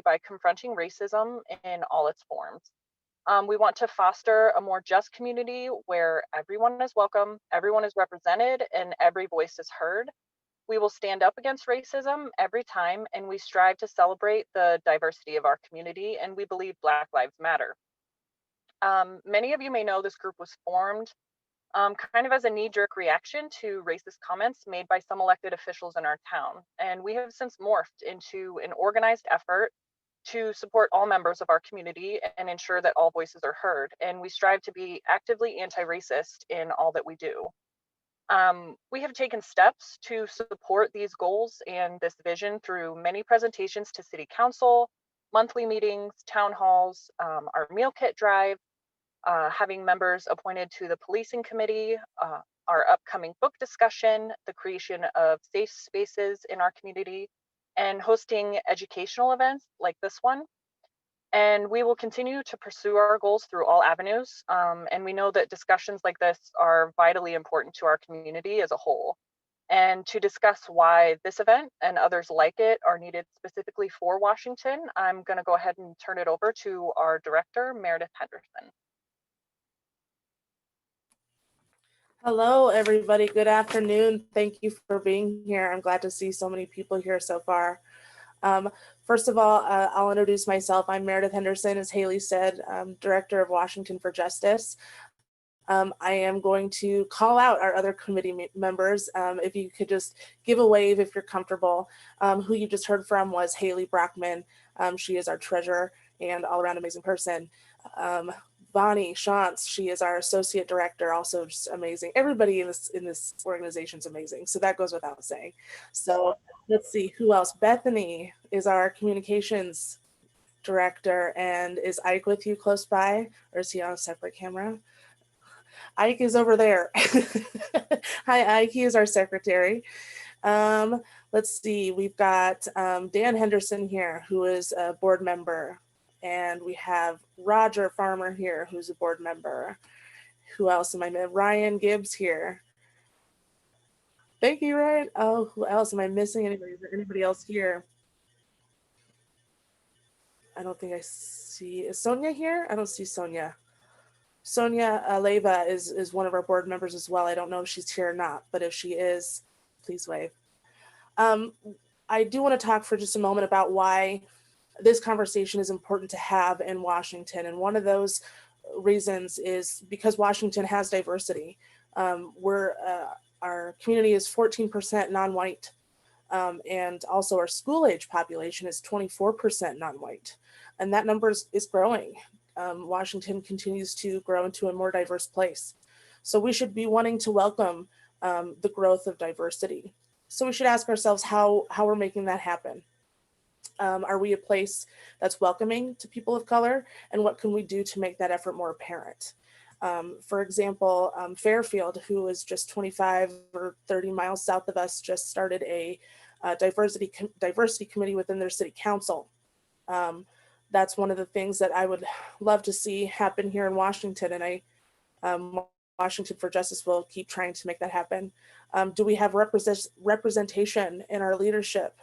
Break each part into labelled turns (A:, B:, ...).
A: by confronting racism in all its forms. We want to foster a more just community where everyone is welcome, everyone is represented, and every voice is heard. We will stand up against racism every time, and we strive to celebrate the diversity of our community, and we believe Black Lives Matter. Many of you may know this group was formed kind of as a knee jerk reaction to racist comments made by some elected officials in our town. And we have since morphed into an organized effort to support all members of our community and ensure that all voices are heard. And we strive to be actively anti racist in all that we do. We have taken steps to support these goals and this vision through many presentations to City Council, monthly meetings, town halls, our meal kit drive, having members appointed to the policing committee, our upcoming book discussion, the creation of safe spaces in our community, and hosting educational events like this one. And we will continue to pursue our goals through all avenues. And we know that discussions like this are vitally important to our community as a whole. And to discuss why this event and others like it are needed specifically for Washington, I'm going to go ahead and turn it over to our director, Meredith Henderson.
B: Hello, everybody. Good afternoon. Thank you for being here. I'm glad to see so many people here so far. First of all, I'll introduce myself. I'm Meredith Henderson, as Haley said, Director of Washington for Justice. I am going to call out our other committee members. If you could just give a wave if you're comfortable. Who you just heard from was Haley Brockman. She is our treasurer and all-around amazing person. Bonnie Shantz, she is our associate director, also just amazing. Everybody in this organization is amazing, so that goes without saying. So let's see who else. Bethany is our communications director, and is Ike with you close by, or is he on a separate camera? Ike is over there. Hi, Ike. He is our secretary. Let's see. We've got Dan Henderson here, who is a board member. And we have Roger Farmer here, who's a board member. Who else am I missing? Ryan Gibbs here. Thank you, Ryan. Oh, who else am I missing? Anybody? Is there anybody else here? I don't think I see. Is Sonia here? I don't see Sonia. Sonia Leva is one of our board members as well. I don't know if she's here or not, but if she is, please wave. I do want to talk for just a moment about why this conversation is important to have in Washington. And one of those reasons is because Washington has diversity. Our community is 14% non-white, and also our school age population is 24% non-white. And that number is growing. Washington continues to grow into a more diverse place. So we should be wanting to welcome the growth of diversity. So we should ask ourselves how we're making that happen. Are we a place that's welcoming to people of color? And what can we do to make that effort more apparent? For example, Fairfield, who is just 25 or 30 miles south of us, just started a diversity committee within their city council. That's one of the things that I would love to see happen here in Washington. And Washington for Justice will keep trying to make that happen. Do we have representation in our leadership?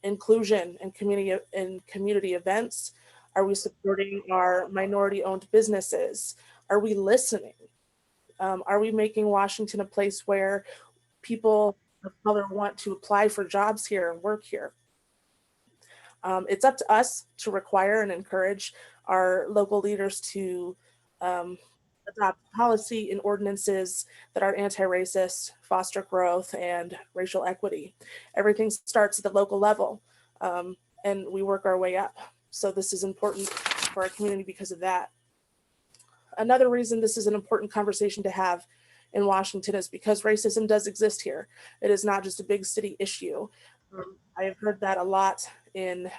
B: Inclusion and community events? Are we supporting our minority-owned businesses? Are we listening? Are we making Washington a place where people of color want to apply for jobs here and work here? It's up to us to require and encourage our local leaders to adopt policy and ordinances that are anti-racist, foster growth, and racial equity. Everything starts at the local level, and we work our way up. So this is important for our community because of that. Another reason this is an important conversation to have in Washington is because racism does exist here. It is not just a big city issue. I have heard that a lot in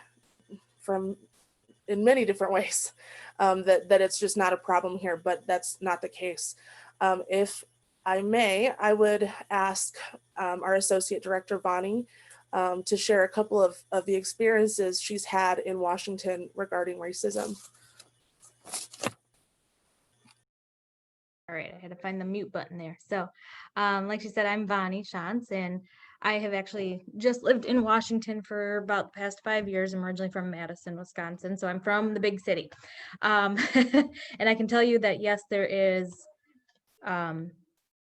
B: many different ways, that it's just not a problem here, but that's not the case. If I may, I would ask our Associate Director, Bonnie, to share a couple of the experiences she's had in Washington regarding racism.
C: All right, I had to find the mute button there. So like she said, I'm Bonnie Shantz, and I have actually just lived in Washington for about the past 5 years. I'm originally from Madison, Wisconsin, so I'm from the big city. Um, and I can tell you that yes, um,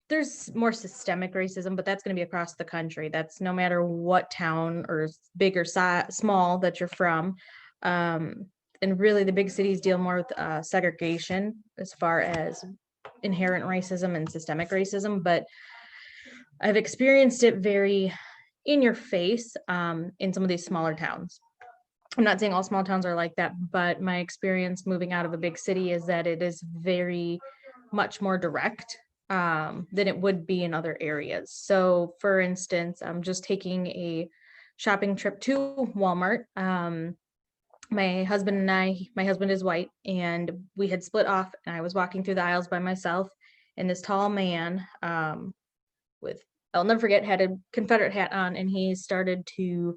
C: there's more systemic racism, but that's going to be across the country. That's no matter what town or big or small that you're from. Um, and really, the big cities deal more with segregation as far as inherent racism and systemic racism, but I've experienced it very in your face in some of these smaller towns. I'm not saying all small towns are like that, but my experience moving out of a big city is that it is very much more direct than it would be in other areas. So, for instance, I'm just taking a shopping trip to Walmart. My husband and my husband is white, and we had split off, and I was walking through the aisles by myself, and this tall man with I'll never forget had a Confederate hat on, and he started to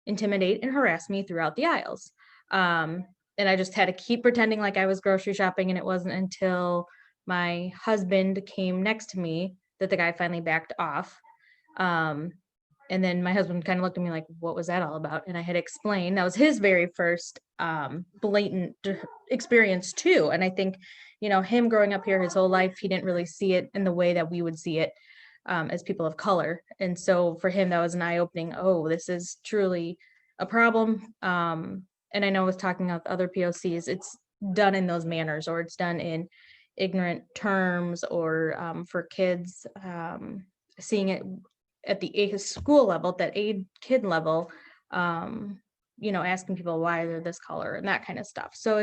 C: intimidate and harass me throughout the aisles. Um, and I just had to keep pretending like I was grocery shopping, and it wasn't until my husband came next to me that the guy finally backed off. Um, and then my husband kind of looked at me like, what was that all about? And I had explained that was his very first blatant experience too. And I think, him growing up here his whole life, he didn't really see it in the way that we would see it as people of color. And so for him, that was an eye opening. Oh, this is truly a problem. And I know with talking with other POCs, it's done in those manners, or it's done in ignorant terms, or for kids, seeing it at the school level, at that aid kid level, asking people why they're this color and that kind of stuff. So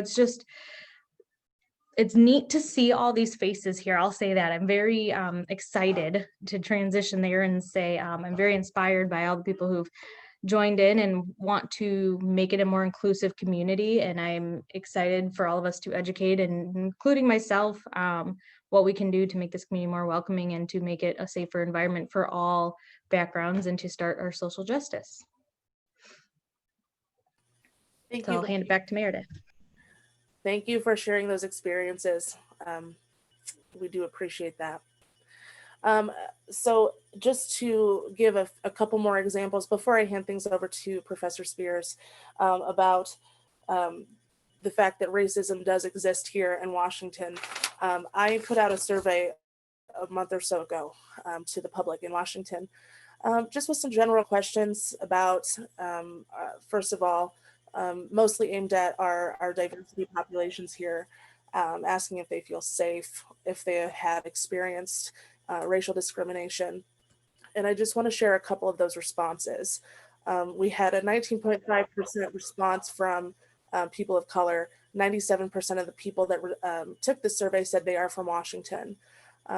C: it's neat to see all these faces here. I'll say that I'm very excited to transition there and say I'm very inspired by all the people who've joined in and want to make it a more inclusive community. And I'm excited for all of us to educate, and including myself, what we can do to make this community more welcoming and to make it a safer environment for all backgrounds and to start our social justice.
B: Thank
C: So
B: you.
C: I'll hand it back to Meredith.
B: Thank you for sharing those experiences. We do appreciate that. So just to give a couple more examples before I hand things over to Professor Spears about the fact that racism does exist here in Washington. I put out a survey a month or so ago to the public in Washington, just with some general questions about, first of all, mostly aimed at our diversity populations here, asking if they feel safe, if they had experienced racial discrimination. And I just want to share a couple of those responses. We had a 19.5% response from people of color. 97% of the people that took the survey said they are from Washington.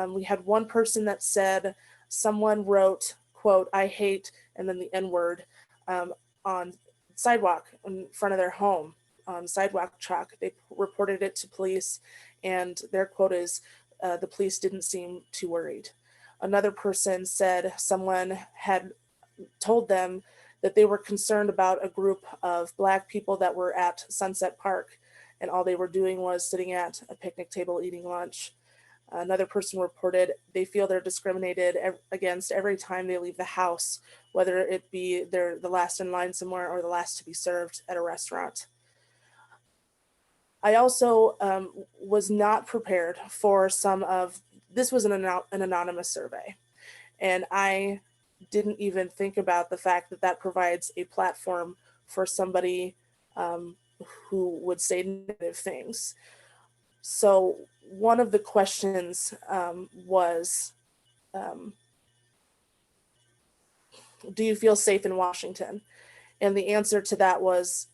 B: We had one person that said someone wrote, quote, "I hate," and then the N word on sidewalk in front of their home, on sidewalk chalk. They reported it to police, and their quote is, "The police didn't seem too worried." Another person said someone had told them that they were concerned about a group of Black people that were at Sunset Park, and all they were doing was sitting at a picnic table eating lunch. Another person reported they feel they're discriminated against every time they leave the house, whether it be they're the last in line somewhere or the last to be served at a restaurant. I also was not prepared for this was an anonymous survey, and I didn't even think about the fact that that provides a platform for somebody who would say negative things. So one of the questions was, do you feel safe in Washington? And the answer to that was,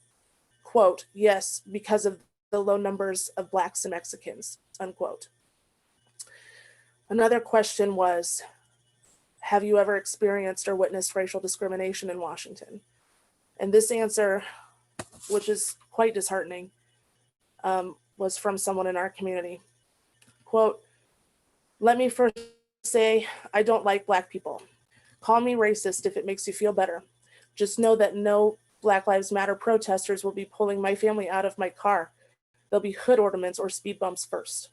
B: quote, "Yes, because of the low numbers of Blacks and Mexicans," unquote. Another question was, have you ever experienced or witnessed racial discrimination in Washington? And this answer, which is quite disheartening, was from someone in our community. Quote, "Let me first say I don't like Black people. Call me racist if it makes you feel better. Just know that no Black Lives Matter protesters will be pulling my family out of my car. There'll be hood ornaments or speed bumps first."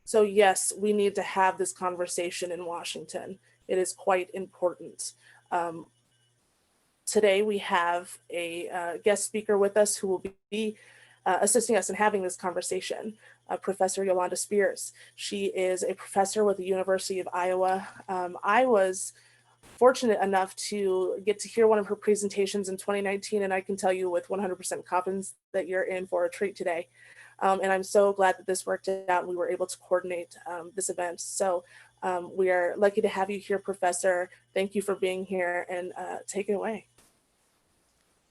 B: So yes, we need to have this conversation in Washington. It is quite important. Today we have a guest speaker with us who will be assisting us in having this conversation, Professor Yolanda Spears. She is a professor with the University of Iowa. I was fortunate enough to get to hear one of her presentations in 2019, and I can tell you with 100% confidence that you're in for a treat today. And I'm so glad that this worked out and we were able to coordinate this event. So we are lucky to have you here, Professor. Thank you for being here, and take it away.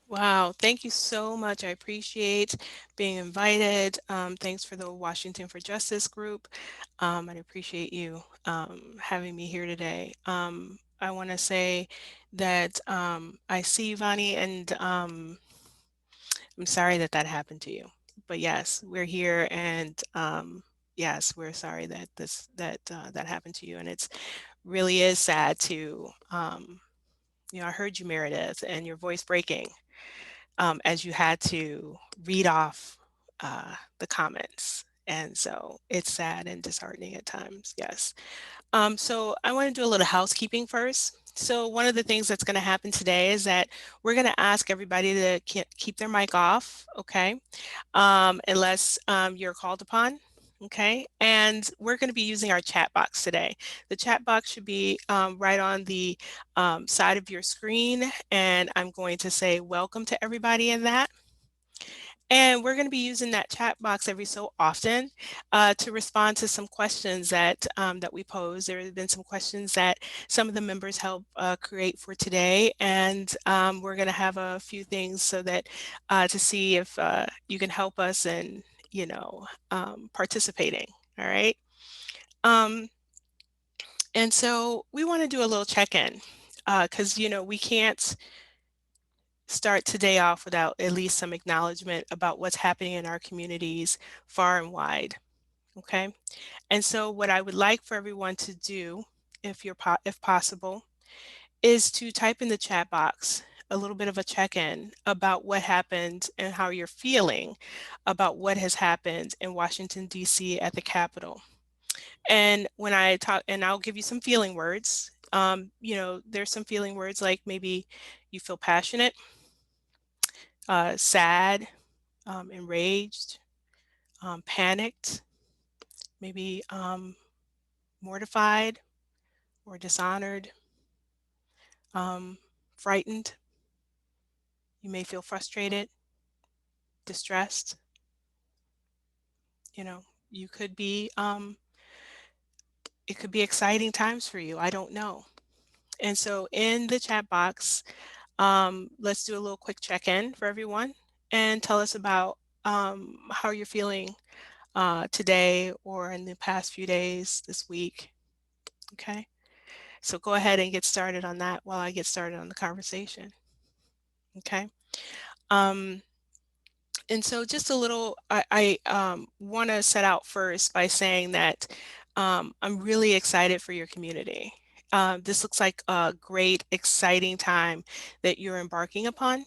D: Wow, thank you so much. I appreciate being invited. Thanks for the Washington for Justice group. I appreciate you having me here today. I want to say that I see you, Vani, and I'm sorry that that happened to you. But yes, we're here, and yes, we're sorry that that happened to you, and it's really is sad to I heard you, Meredith, and your voice breaking as you had to read off the comments. And so it's sad and disheartening at times, yes. So I want to do a little housekeeping first. So one of the things that's going to happen today is that we're going to ask everybody to keep their mic off, okay, unless you're called upon. Okay, and we're going to be using our chat box today. The chat box should be right on the side of your screen, and I'm going to say welcome to everybody in that. And we're going to be using that chat box every so often to respond to some questions that that we pose. There have been some questions that some of the members helped create for today, and we're going to have a few things so that to see if you can help us in participating. All right. And so we want to do a little check-in because we can't start today off without at least some acknowledgement about what's happening in our communities far and wide, okay? And so what I would like for everyone to do, if possible, is to type in the chat box a little bit of a check-in about what happened and how you're feeling about what has happened in Washington, D.C. at the Capitol. And when I talk, and I'll give you some feeling words, there's some feeling words like maybe you feel passionate, sad, enraged, panicked, maybe mortified or dishonored, frightened. You may feel frustrated, distressed. You could be, it could be exciting times for you. I don't know. And so in the chat box, let's do a little quick check-in for everyone and tell us about how you're feeling today or in the past few days, this week. Okay. So go ahead and get started on that while I get started on the conversation. Okay. And so just a little, I want to set out first by saying that I'm really excited for your community. This looks like a great, exciting time that you're embarking upon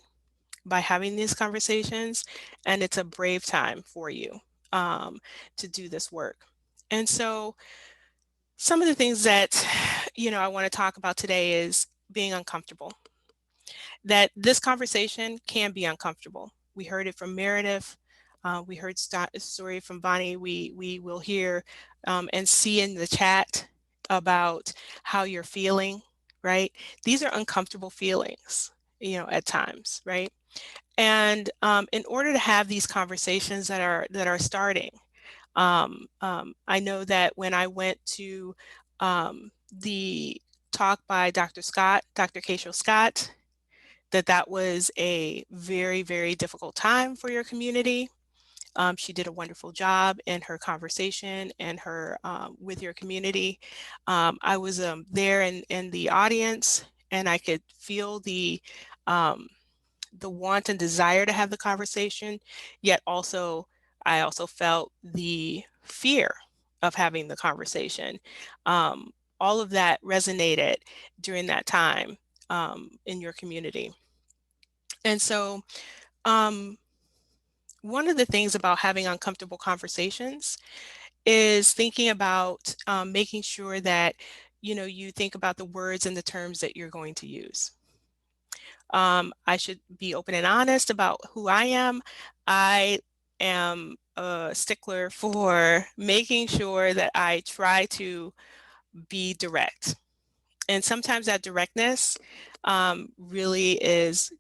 D: by having these conversations, and it's a brave time for you to do this work. And so some of the things that, I want to talk about today is being uncomfortable. That this conversation can be uncomfortable. We heard it from Meredith. We heard a story from Bonnie. We will hear and see in the chat about how you're feeling, right? These are uncomfortable feelings, at times, right? And in order to have these conversations that are starting, I know that when I went to the talk by Dr. Keisha Scott, that was a very, very difficult time for your community. She did a wonderful job in her conversation and her with your community. I was there in the audience, and I could feel the want and desire to have the conversation, yet I also felt the fear of having the conversation. All of that resonated during that time in your community. And so one of the things about having uncomfortable conversations is thinking about making sure that you think about the words and the terms that you're going to use. I should be open and honest about who I am. I am a stickler for making sure that I try to be direct. And sometimes that directness really is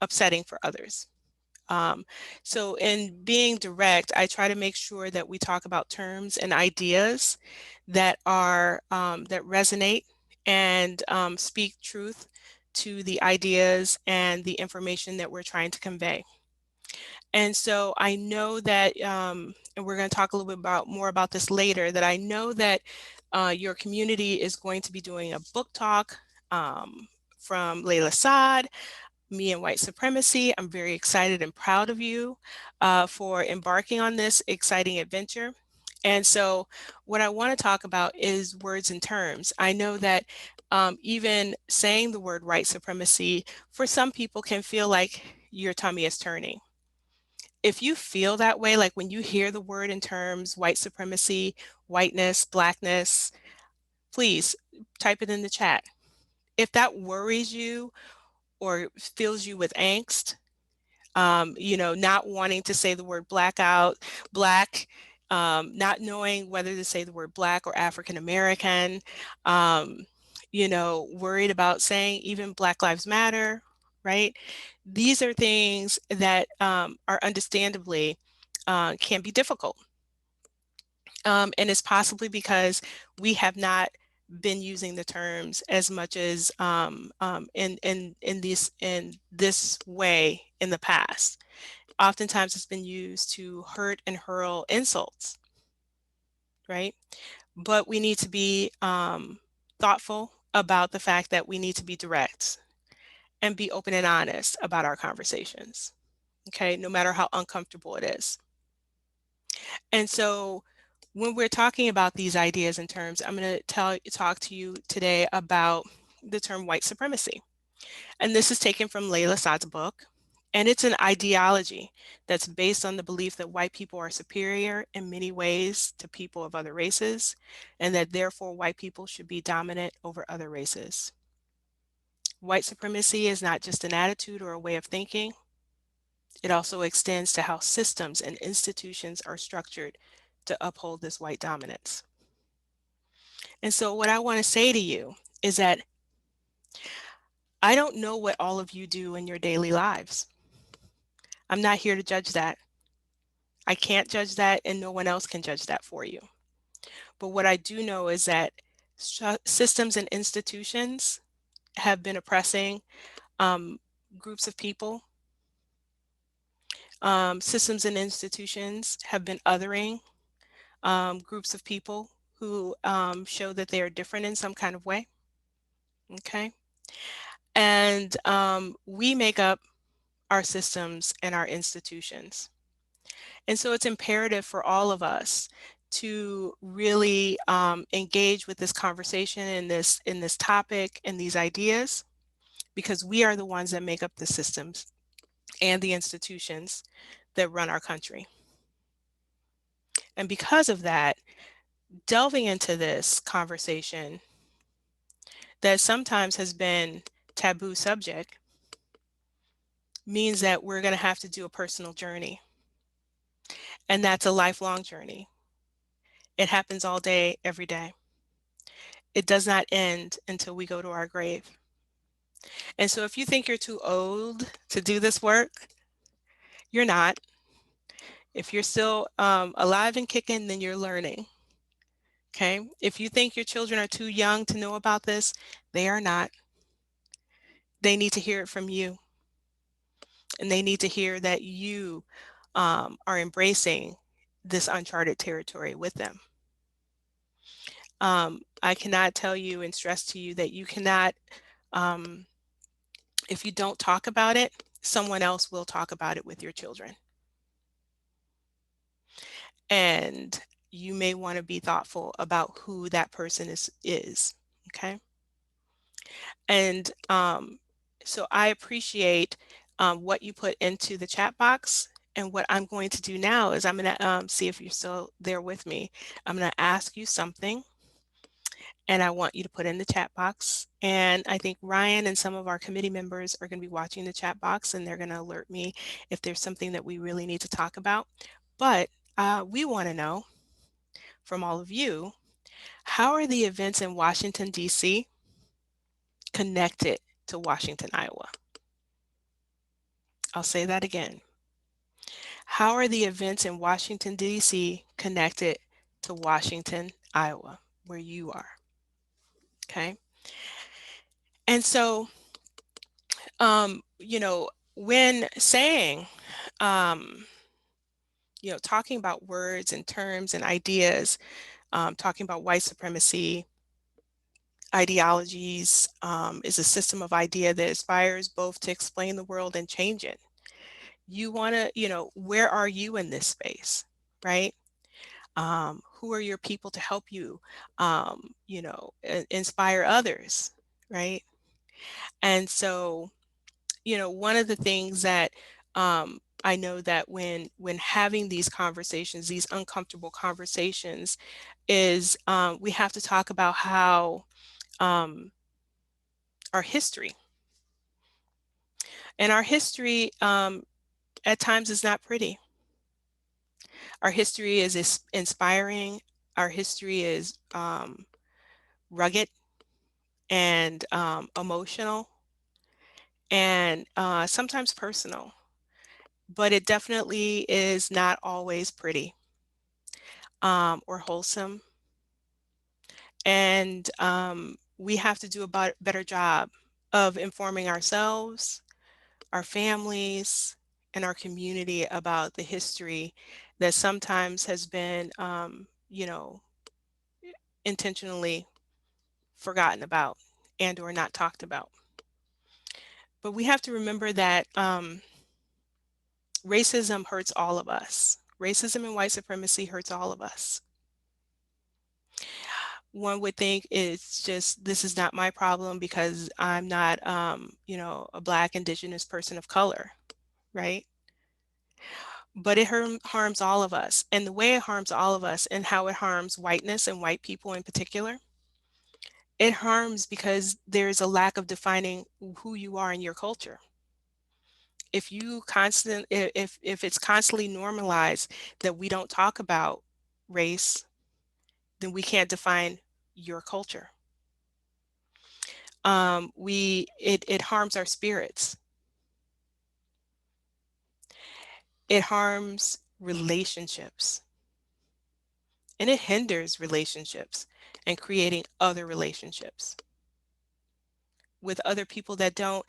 D: upsetting for others. Um, so in being direct, I try to make sure that we talk about terms and ideas that are that resonate and speak truth to the ideas and the information that we're trying to convey. And so I know that, and we're going to talk a little bit more about this later, that I know that your community is going to be doing a book talk from Layla Saad, Me and White Supremacy. I'm very excited and proud of you for embarking on this exciting adventure. And so what I want to talk about is words and terms. I know that even saying the word white supremacy for some people can feel like your tummy is turning. If you feel that way, like when you hear the word in terms, white supremacy, whiteness, blackness, please type it in the chat. If that worries you or fills you with angst, not wanting to say the word black, not knowing whether to say the word black or African American, worried about saying even Black Lives Matter, right? These are things that are understandably can be difficult. And it's possibly because we have not been using the terms as much as in this way in the past. Oftentimes it's been used to hurt and hurl insults, right? But we need to be thoughtful about the fact that we need to be direct and be open and honest about our conversations, okay? No matter how uncomfortable it is. And so when we're talking about these ideas and terms, I'm going to talk to you today about the term white supremacy. And this is taken from Layla Saad's book. And it's an ideology that's based on the belief that white people are superior in many ways to people of other races, and that therefore white people should be dominant over other races. White supremacy is not just an attitude or a way of thinking. It also extends to how systems and institutions are structured to uphold this white dominance. And so what I want to say to you is that I don't know what all of you do in your daily lives. I'm not here to judge that. I can't judge that, and no one else can judge that for you. But what I do know is that systems and institutions have been oppressing groups of people. Systems and institutions have been othering groups of people who show that they are different in some kind of way. Okay. And we make up our systems and our institutions. And so it's imperative for all of us to really engage with this conversation and in this topic and these ideas, because we are the ones that make up the systems and the institutions that run our country. And because of that, delving into this conversation that sometimes has been taboo subject means that we're going to have to do a personal journey. And that's a lifelong journey. It happens all day, every day. It does not end until we go to our grave. And so if you think you're too old to do this work, you're not. If you're still alive and kicking, then you're learning. Okay. If you think your children are too young to know about this, they are not. They need to hear it from you. And they need to hear that you are embracing this uncharted territory with them. I cannot tell you and stress to you that you cannot, if you don't talk about it, someone else will talk about it with your children. And you may want to be thoughtful about who that person is, okay? And so I appreciate what you put into the chat box. And what I'm going to do now is I'm going to see if you're still there with me. I'm going to ask you something. and I want you to put in the chat box. And I think Ryan and some of our committee members are going to be watching the chat box, and they're going to alert me if there's something that we really need to talk about. But we want to know from all of you, how are the events in Washington, D.C. connected to Washington, Iowa? I'll say that again. How are the events in Washington, D.C. connected to Washington, Iowa, where you are? Okay. And so, when saying, talking about words and terms and ideas, talking about white supremacy, ideologies is a system of idea that aspires both to explain the world and change it. You want to, where are you in this space, right? Who are your people to help you, inspire others, right? And so, one of the things that I know that when having these conversations, these uncomfortable conversations, is we have to talk about how our history and our history at times is not pretty. Our history is inspiring. Our history is rugged and emotional and sometimes personal, but it definitely is not always pretty or wholesome. And we have to do a better job of informing ourselves, our families, and our community about the history that sometimes has been, intentionally forgotten about and or not talked about. But we have to remember that racism hurts all of us. Racism and white supremacy hurts all of us. One would think it's just, this is not my problem because I'm not, a Black, Indigenous person of color, right? But it harms all of us. And the way it harms all of us and how it harms whiteness and white people in particular, it harms because there's a lack of defining who you are in your culture. If it's constantly normalized that we don't talk about race, then we can't define your culture. It harms our spirits. It harms relationships, and it hinders relationships and creating other relationships with other people that don't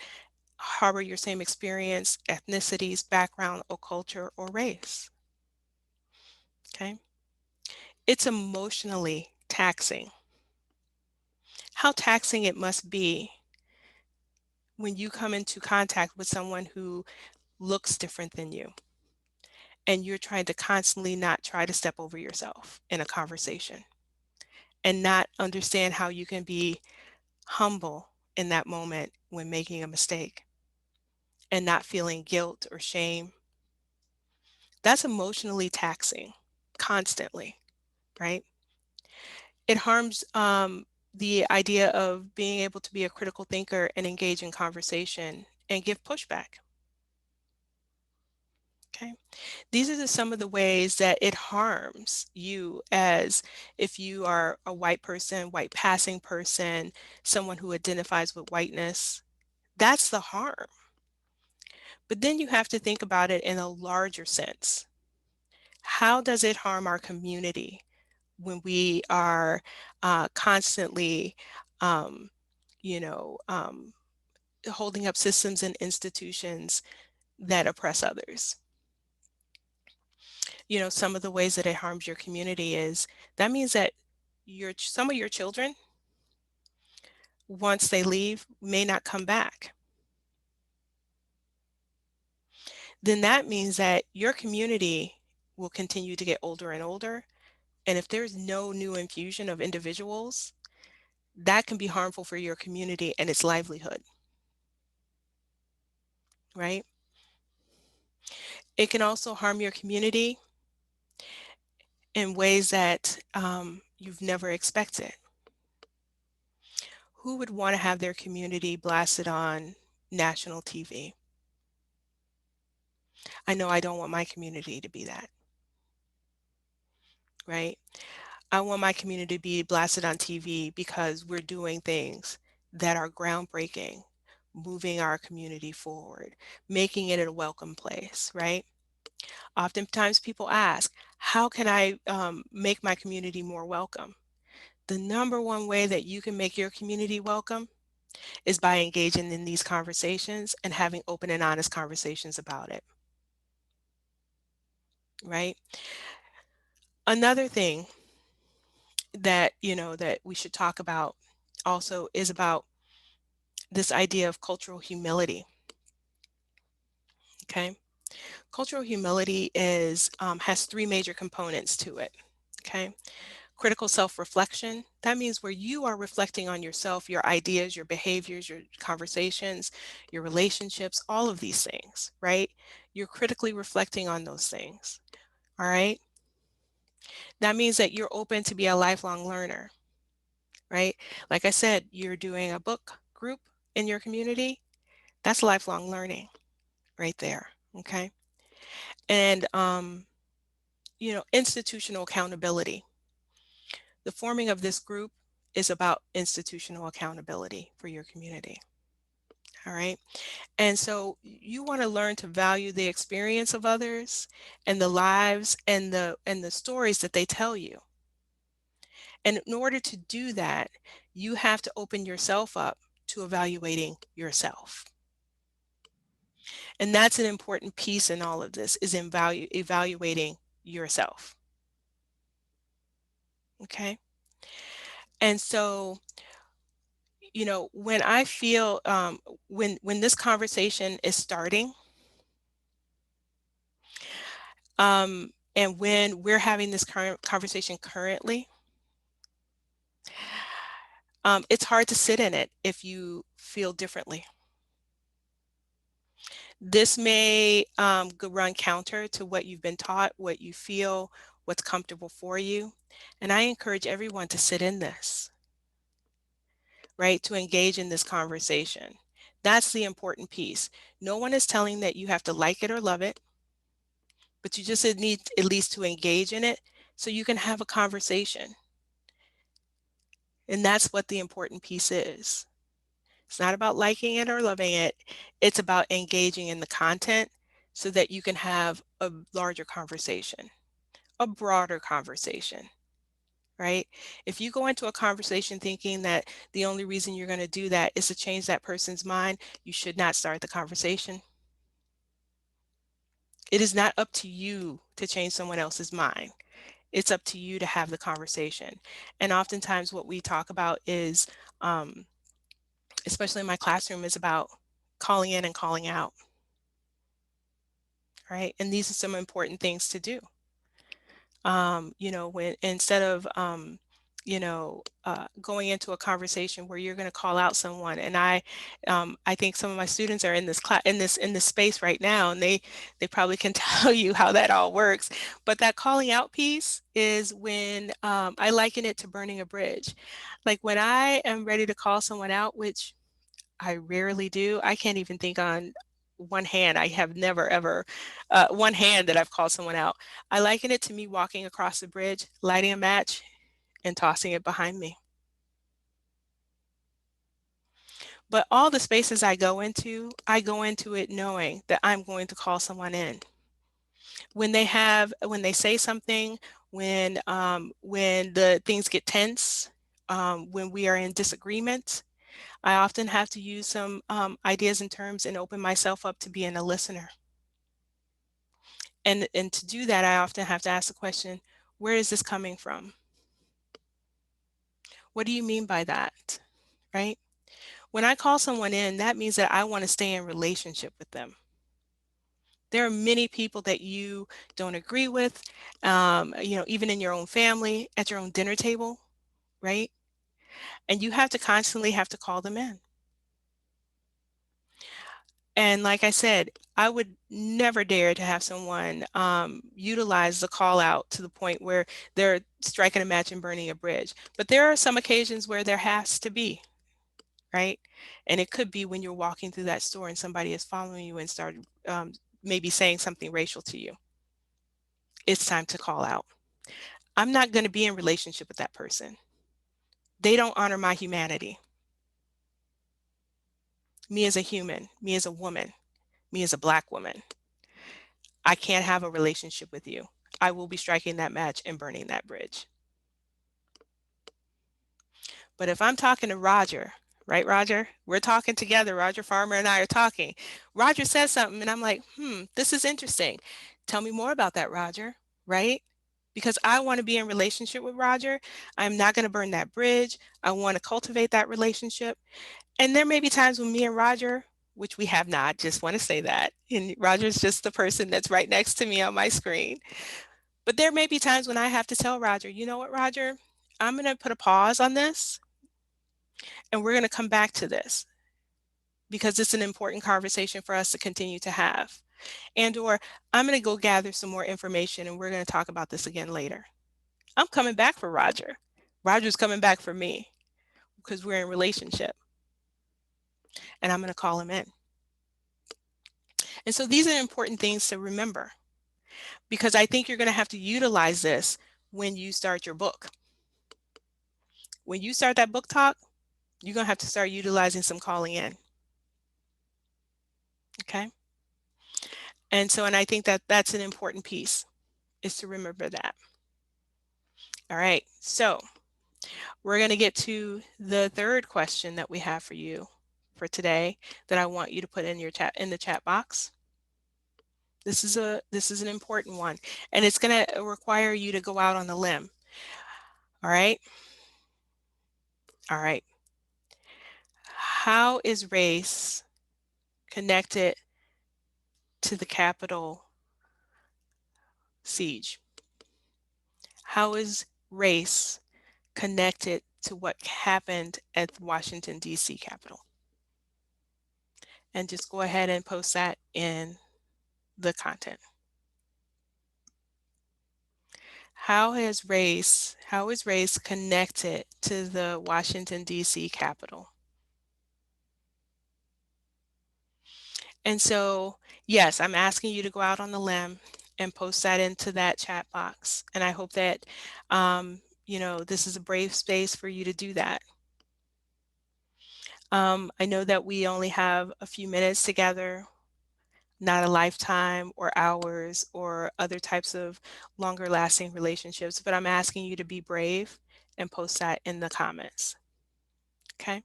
D: harbor your same experience, ethnicities, background, or culture or race. Okay. It's emotionally taxing. How taxing it must be when you come into contact with someone who looks different than you and you're trying to constantly not try to step over yourself in a conversation and not understand how you can be humble in that moment when making a mistake and not feeling guilt or shame. That's emotionally taxing constantly, right? It harms the idea of being able to be a critical thinker and engage in conversation and give pushback. Okay. These are some of the ways that it harms you as if you are a white person, white passing person, someone who identifies with whiteness. That's the harm. But then you have to think about it in a larger sense. How does it harm our community when we are constantly, um, you know, um, holding up systems and institutions that oppress others? Some of the ways that it harms your community is that means that some of your children, once they leave, may not come back. Then that means that your community will continue to get older and older. And if there's no new infusion of individuals, that can be harmful for your community and its livelihood, right? It can also harm your community in ways that you've never expected. Who would want to have their community blasted on national TV? I know I don't want my community to be that, right? I want my community to be blasted on TV because we're doing things that are groundbreaking, moving our community forward, making it a welcome place, right? Oftentimes people ask, how can I make my community more welcome? The number one way that you can make your community welcome is by engaging in these conversations and having open and honest conversations about it, right? Another thing that, that we should talk about also is about this idea of cultural humility, okay? Cultural humility has three major components to it, okay? Critical self-reflection, that means where you are reflecting on yourself, your ideas, your behaviors, your conversations, your relationships, all of these things, right? You're critically reflecting on those things, all right? That means that you're open to be a lifelong learner, right? Like I said, you're doing a book group in your community, that's lifelong learning right there, okay? And, institutional accountability. The forming of this group is about institutional accountability for your community. All right. And so you want to learn to value the experience of others and the lives and the stories that they tell you. And in order to do that, you have to open yourself up to evaluating yourself. And that's an important piece in all of this is evaluating yourself. Okay. And so when I feel when this conversation is starting, and when we're having this current conversation currently, it's hard to sit in it if you feel differently. This may run counter to what you've been taught, what you feel, what's comfortable for you. And I encourage everyone to sit in this, right? To engage in this conversation. That's the important piece. No one is telling that you have to like it or love it, but you just need at least to engage in it so you can have a conversation. And that's what the important piece is. It's not about liking it or loving it. It's about engaging in the content so that you can have a larger conversation, a broader conversation, right? If you go into a conversation thinking that the only reason you're going to do that is to change that person's mind, you should not start the conversation. It is not up to you to change someone else's mind. It's up to you to have the conversation. And oftentimes what we talk about is, especially in my classroom, is about calling in and calling out, right? And these are some important things to do. When instead of, going into a conversation where you're going to call out someone, and I think some of my students are in this class, in this space right now, and they probably can tell you how that all works. But that calling out piece is when I liken it to burning a bridge. Like when I am ready to call someone out, which I rarely do. I can't even think on one hand. I have never ever one hand that I've called someone out. I liken it to me walking across the bridge, lighting a match, and tossing it behind me. But all the spaces I go into it knowing that I'm going to call someone in. When they say something, when the things get tense, when we are in disagreement, I often have to use some ideas and terms and open myself up to being a listener. And to do that, I often have to ask the question, where is this coming from? What do you mean by that? Right? When I call someone in, that means that I want to stay in relationship with them. There are many people that you don't agree with, even in your own family, at your own dinner table, right? And you have to constantly have to call them in. And like I said, I would never dare to have someone utilize the call out to the point where they're striking a match and burning a bridge. But there are some occasions where there has to be. right? And it could be when you're walking through that store and somebody is following you and started maybe saying something racial to you. It's time to call out. I'm not going to be in relationship with that person. They don't honor my humanity. Me as a human, me as a woman, me as a Black woman. I can't have a relationship with you. I will be striking that match and burning that bridge. But if I'm talking to Roger, right, Roger? We're talking together. Roger Farmer and I are talking. Roger says something, and I'm like, this is interesting. Tell me more about that, Roger, right? Because I want to be in relationship with Roger. I'm not going to burn that bridge. I want to cultivate that relationship. And there may be times when me and Roger, which we have not, just want to say that. And Roger's just the person that's right next to me on my screen. But there may be times when I have to tell Roger, you know what, Roger? I'm going to put a pause on this and we're going to come back to this because it's an important conversation for us to continue to have. And or I'm going to go gather some more information and we're going to talk about this again later. I'm coming back for Roger. Roger's coming back for me because we're in relationship and I'm going to call him in. And so these are important things to remember because I think you're going to have to utilize this when you start your book. When you start that book talk, you're going to have to start utilizing some calling in. Okay. And so, and I think that that's an important piece is to remember that. All right. So we're going to get to the third question that we have for you for today that I want you to put in your chat, in the chat box. This is an important one, and it's going to require you to go out on a limb. All right. All right. How is race connected to the Capitol siege? How is race connected to what happened at the Washington, D.C. Capitol? And just go ahead and post that in the content. How is race connected to the Washington, D.C. Capitol? And so, yes, I'm asking you to go out on the limb and post that into that chat box. And I hope that, this is a brave space for you to do that. I know that we only have a few minutes together, not a lifetime or hours or other types of longer lasting relationships, but I'm asking you to be brave and post that in the comments. Okay.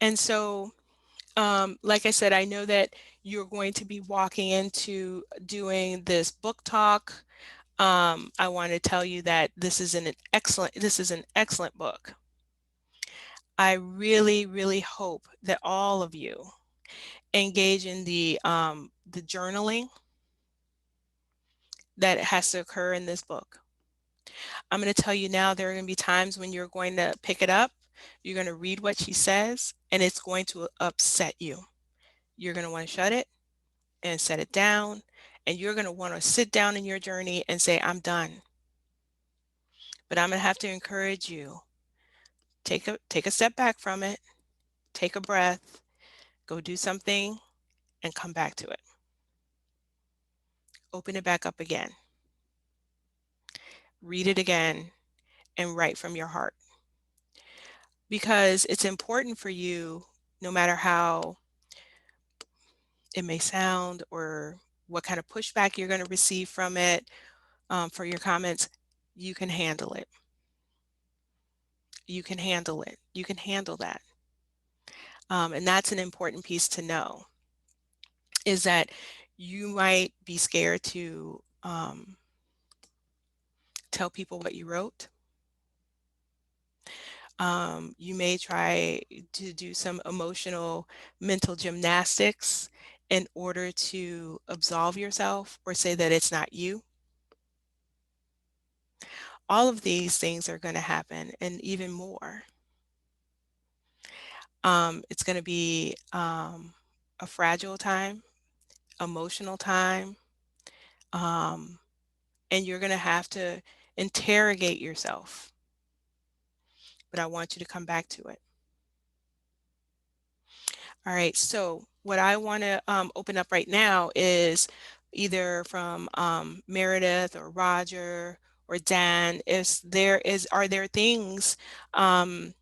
D: And so, like I said, I know that you're going to be walking into doing this book talk. I want to tell you that this is an excellent book. I really, really hope that all of you engage in the journaling that has to occur in this book. I'm going to tell you now, there are going to be times when you're going to pick it up, you're going to read what she says, and it's going to upset you. You're going to want to shut it and set it down, and you're going to want to sit down in your journey and say, I'm done. But I'm going to have to encourage you, take a step back from it, take a breath, go do something, and come back to it. Open it back up again. Read it again and write from your heart. Because it's important for you, no matter how it may sound or what kind of pushback you're going to receive from it, for your comments, you can handle it. You can handle it. You can handle that. And that's an important piece to know, is that you might be scared to tell people what you wrote. You may try to do some emotional mental gymnastics in order to absolve yourself or say that it's not you. All of these things are going to happen and even more. It's going to be a fragile time, emotional time, and you're going to have to interrogate yourself. But I want you to come back to it. All right, so what I want to open up right now is either from Meredith or Roger or Dan, are there things from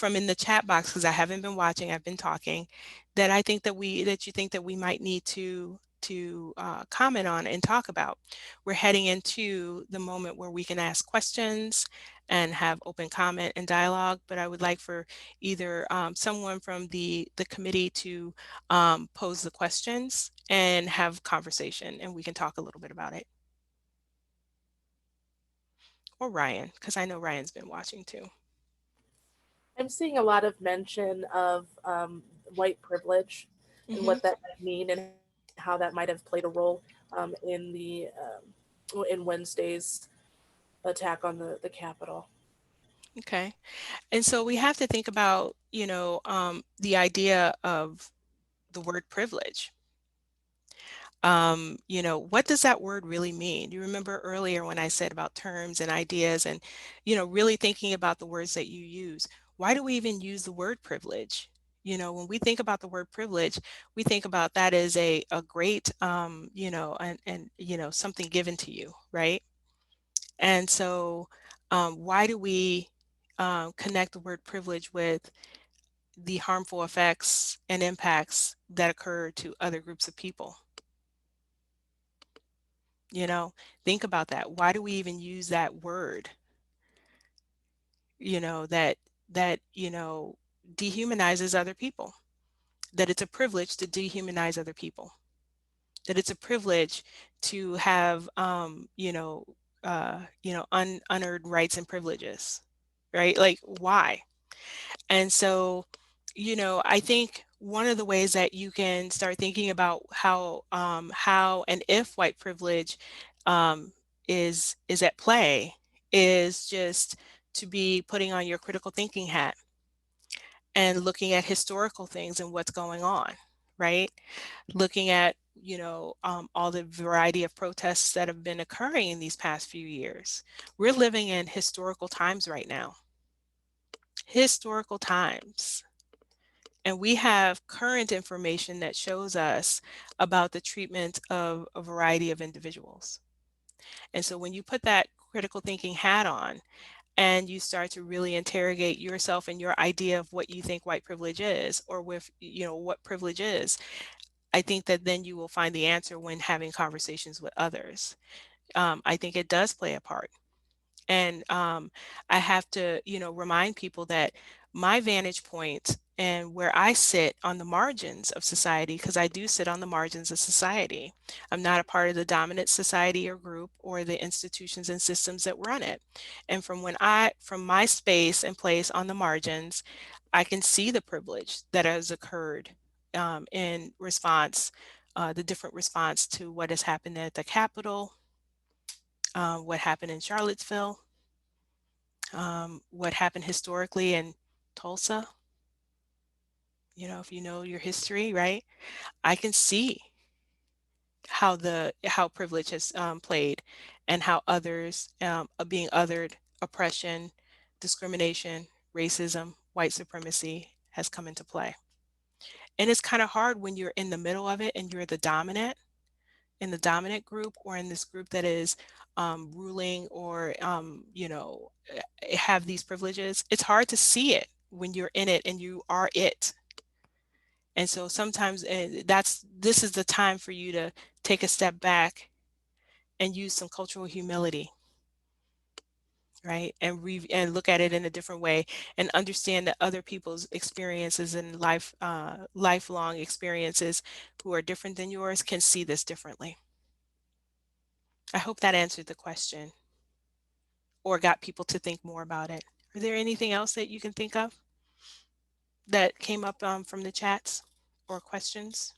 D: in the chat box, because I haven't been watching, I've been talking, that I think that you think that we might need to comment on and talk about. We're heading into the moment where we can ask questions and have open comment and dialogue, but I would like for either someone from the committee to pose the questions and have conversation, and we can talk a little bit about it. Or Ryan, because I know Ryan's been watching too.
B: I'm seeing a lot of mention of white privilege and
D: Hmm.
B: what that might mean and how that might have played a role in Wednesday's attack on the Capitol.
D: Okay. And so we have to think about, the idea of the word privilege. What does that word really mean? You remember earlier when I said about terms and ideas and, really thinking about the words that you use. Why do we even use the word privilege? When we think about the word privilege, we think about that as a great, something given to you, right? And so why do we connect the word privilege with the harmful effects and impacts that occur to other groups of people? You know, think about that. Why do we even use that word? That dehumanizes other people. That it's a privilege to dehumanize other people. That it's a privilege to have, unearned rights and privileges, right? Like, why? And so, I think one of the ways that you can start thinking about how and if white privilege is at play is just to be putting on your critical thinking hat and looking at historical things and what's going on, right? Looking at all the variety of protests that have been occurring in these past few years. We're living in historical times right now. Historical times. And we have current information that shows us about the treatment of a variety of individuals. And so when you put that critical thinking hat on and you start to really interrogate yourself and your idea of what you think white privilege is, or with, what privilege is, I think that then you will find the answer when having conversations with others. I think it does play a part. And I have to, remind people that my vantage point and where I sit on the margins of society, because I do sit on the margins of society. I'm not a part of the dominant society or group or the institutions and systems that run it. And from my space and place on the margins, I can see the privilege that has occurred in response, the different response to what has happened at the Capitol, what happened in Charlottesville, what happened historically in Tulsa. If you know your history, right? I can see how privilege has played, and how others are being othered, oppression, discrimination, racism, white supremacy has come into play. And it's kind of hard when you're in the middle of it and you're in the dominant group, or in this group that is ruling, or have these privileges. It's hard to see it when you're in it and you are it. And so sometimes this is the time for you to take a step back and use some cultural humility, right? And look at it in a different way, and understand that other people's experiences and lifelong experiences who are different than yours can see this differently. I hope that answered the question or got people to think more about it. Are there anything else that you can think of that came up from the chats or questions?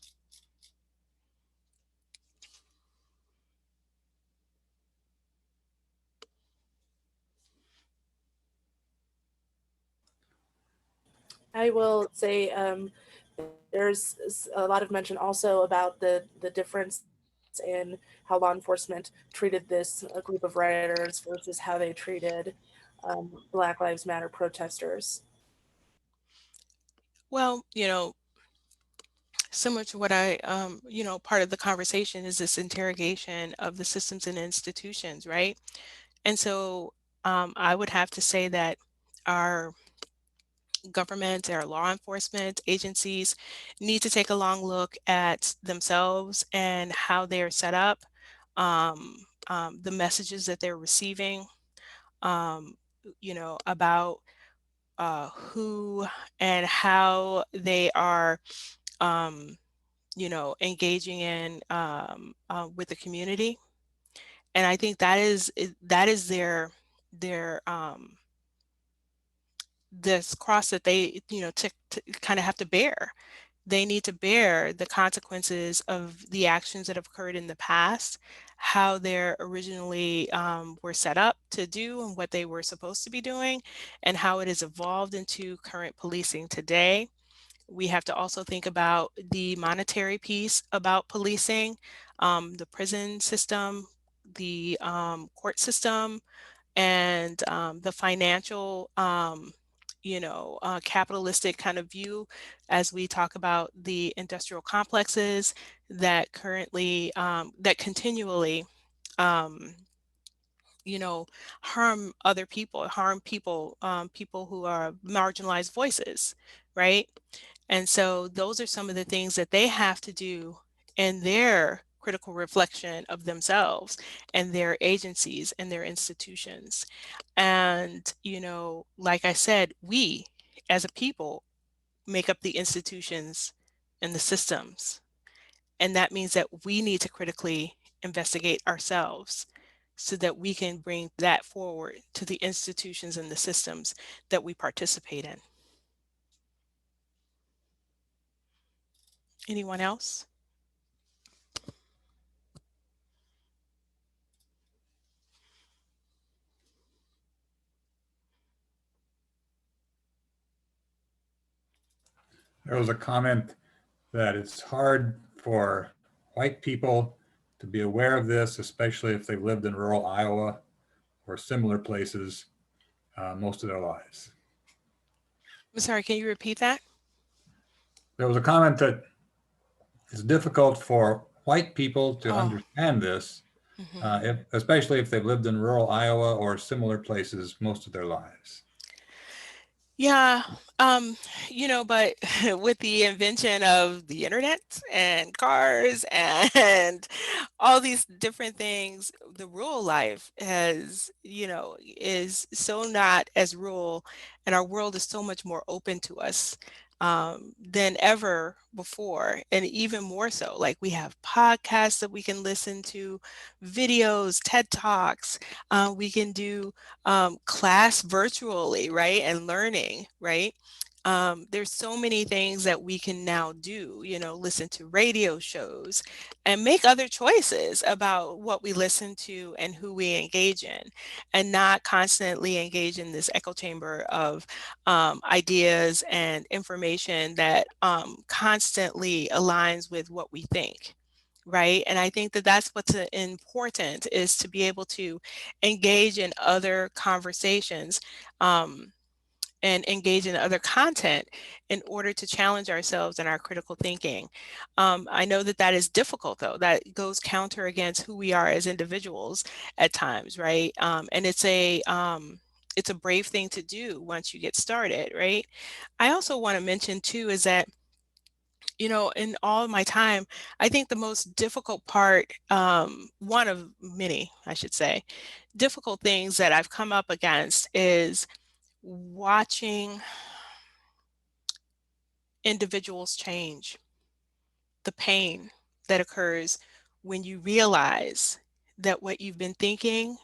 B: I will say there's a lot of mention also about the difference in how law enforcement treated this group of rioters versus how they treated Black Lives Matter protesters.
D: Well, similar to what I, part of the conversation is this interrogation of the systems and institutions, right? And so I would have to say that our government, our law enforcement agencies need to take a long look at themselves and how they are set up, the messages that they're receiving, um, about who and how they are, um, engaging in with the community. And I think that is their this cross that they to kind of have to bear. They need to bear the consequences of the actions that have occurred in the past, how they're originally were set up to do and what they were supposed to be doing, and how it has evolved into current policing today. We have to also think about the monetary piece about policing, the prison system, the court system, and the financial, capitalistic kind of view as we talk about the industrial complexes that that continually, um, you know, harm other people, harm people, people who are marginalized voices, right? And so those are some of the things that they have to do in their critical reflection of themselves and their agencies and their institutions. And, like I said, we as a people make up the institutions and the systems. And that means that we need to critically investigate ourselves so that we can bring that forward to the institutions and the systems that we participate in. Anyone else?
E: There was a comment that it's hard for white people to be aware of this, especially if they've lived in rural Iowa or similar places most of their lives.
D: I'm sorry, can you repeat that?
E: There was a comment that it's difficult for white people to
D: Oh,
E: understand this,
D: mhm.
E: especially if they've lived in rural Iowa or similar places most of their lives.
D: Yeah, but with the invention of the internet and cars and all these different things, the rural life is so not as rural, and our world is so much more open to us than ever before, and even more so. Like we have podcasts that we can listen to, videos, TED Talks, we can do class virtually, right? And learning, right? There's so many things that we can now do, listen to radio shows and make other choices about what we listen to and who we engage in, and not constantly engage in this echo chamber of ideas and information that constantly aligns with what we think. Right. And I think that that's what's important, is to be able to engage in other conversations, um, and engage in other content in order to challenge ourselves in our critical thinking. I know that that is difficult, though. That goes counter against who we are as individuals at times, right? And it's a brave thing to do once you get started, right? I also want to mention too is that in all my time, I think the most difficult part, one of many, I should say, difficult things that I've come up against is watching individuals change, the pain that occurs when you realize that what you've been thinking,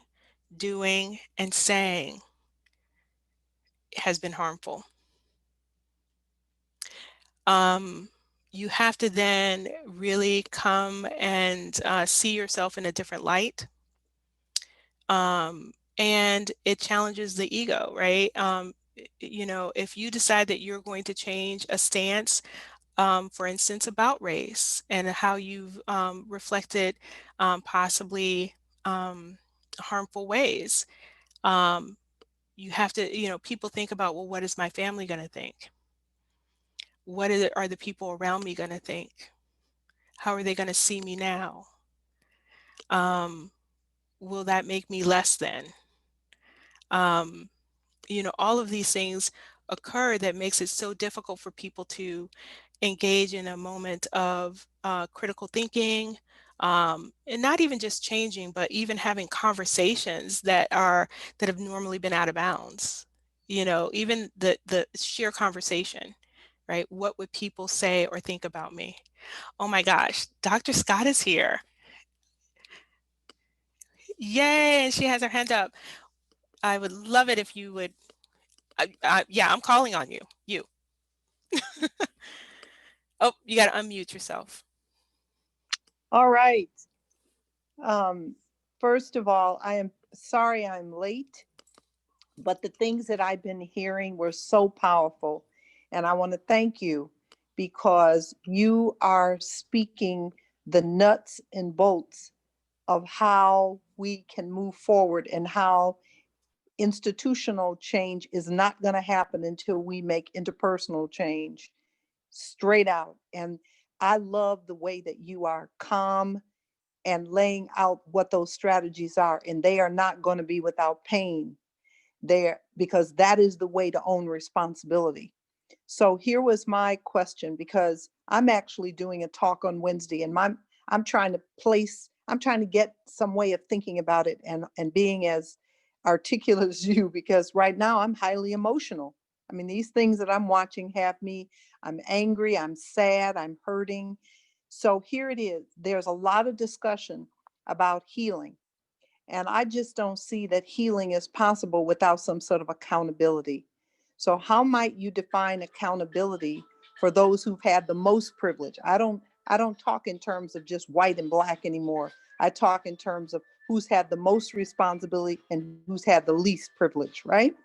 D: doing, and saying has been harmful. Um, you have to then really come and see yourself in a different light. And it challenges the ego, right? If you decide that you're going to change a stance, for instance, about race and how you've reflected possibly harmful ways, um, you have to, people think about, well, what is my family going to think? What are the people around me going to think? How are they going to see me now? Will that make me less than? Um, all of these things occur that makes it so difficult for people to engage in a moment of critical thinking, and not even just changing, but even having conversations that have normally been out of bounds. Even the sheer conversation, right? What would people say or think about me? Oh my gosh, Dr. Scott is here. Yay, and she has her hand up. I would love it if you would. Yeah, I'm calling on you. You. Oh, you got to unmute yourself.
F: All right. First of all, I am sorry I'm late, but the things that I've been hearing were so powerful. And I want to thank you because you are speaking the nuts and bolts of how we can move forward and how institutional change is not going to happen until we make interpersonal change straight out. And I love the way that you are calm and laying out what those strategies are. And they are not going to be without pain there, because that is the way to own responsibility. So here was my question, because I'm actually doing a talk on Wednesday, and I'm trying to get some way of thinking about it and being as articulate as you, because right now I'm highly emotional. I mean, these things that I'm watching I'm angry, I'm sad, I'm hurting. So here it is. There's a lot of discussion about healing. And I just don't see that healing is possible without some sort of accountability. So how might you define accountability for those who've had the most privilege? I don't talk in terms of just white and black anymore. I talk in terms of who's had the most responsibility and who's had the least privilege, right?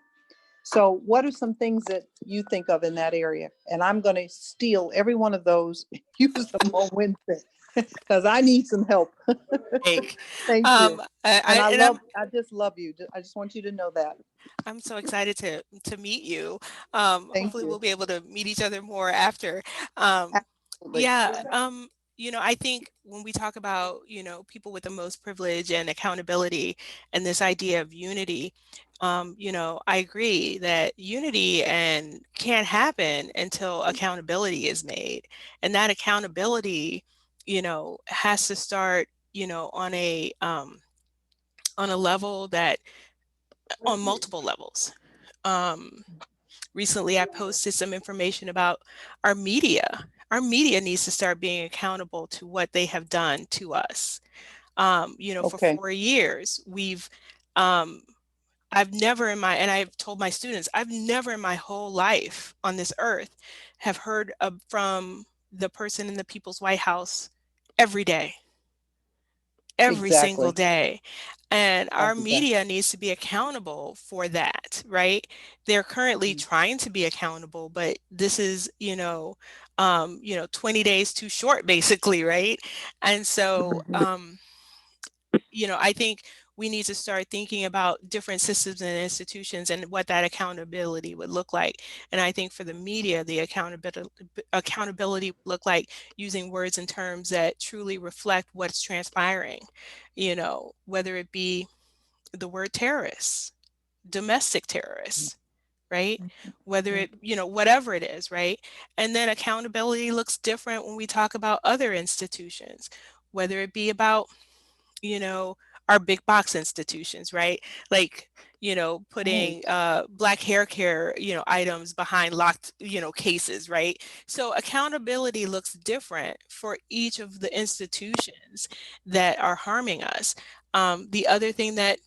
F: So what are some things that you think of in that area? And I'm going to steal every one of those, use them on Wednesday, because I need some help.
D: Like,
F: Thank you. And
D: I'm
F: I just love you. I just want you to know that.
D: I'm so excited to meet you.
F: Thank
D: Hopefully
F: you.
D: we'll be able to meet each other more after. Um,
F: Absolutely.
D: yeah, I think when we talk about, people with the most privilege and accountability and this idea of unity, I agree that unity and can't happen until accountability is made. And that accountability, has to start, on a level that on multiple levels. Um, Recently, I posted some information about our media. Our media needs to start being accountable to what they have done to us. For
F: Okay.
D: 4 years, um, and I've told my students, I've never in my whole life on this earth have heard from the person in the People's White House every day, every single
F: Exactly.
D: day. And our
F: Exactly.
D: media needs to be accountable for that, right? They're currently trying to be accountable, but this is, 20 days too short, basically, right? And so,
F: Mhm.
D: I think we need to start thinking about different systems and institutions and what that accountability would look like. And I think for the media, the accountability would look like using words and terms that truly reflect what's transpiring, whether it be the word terrorists, domestic terrorists, right? Whether it, whatever it is, right? And then accountability looks different when we talk about other institutions, whether it be about, you know, our big box institutions, right? Like,
F: Right.
D: putting Black hair care, items behind locked, cases, right? So accountability looks different for each of the institutions that are harming us. The other thing that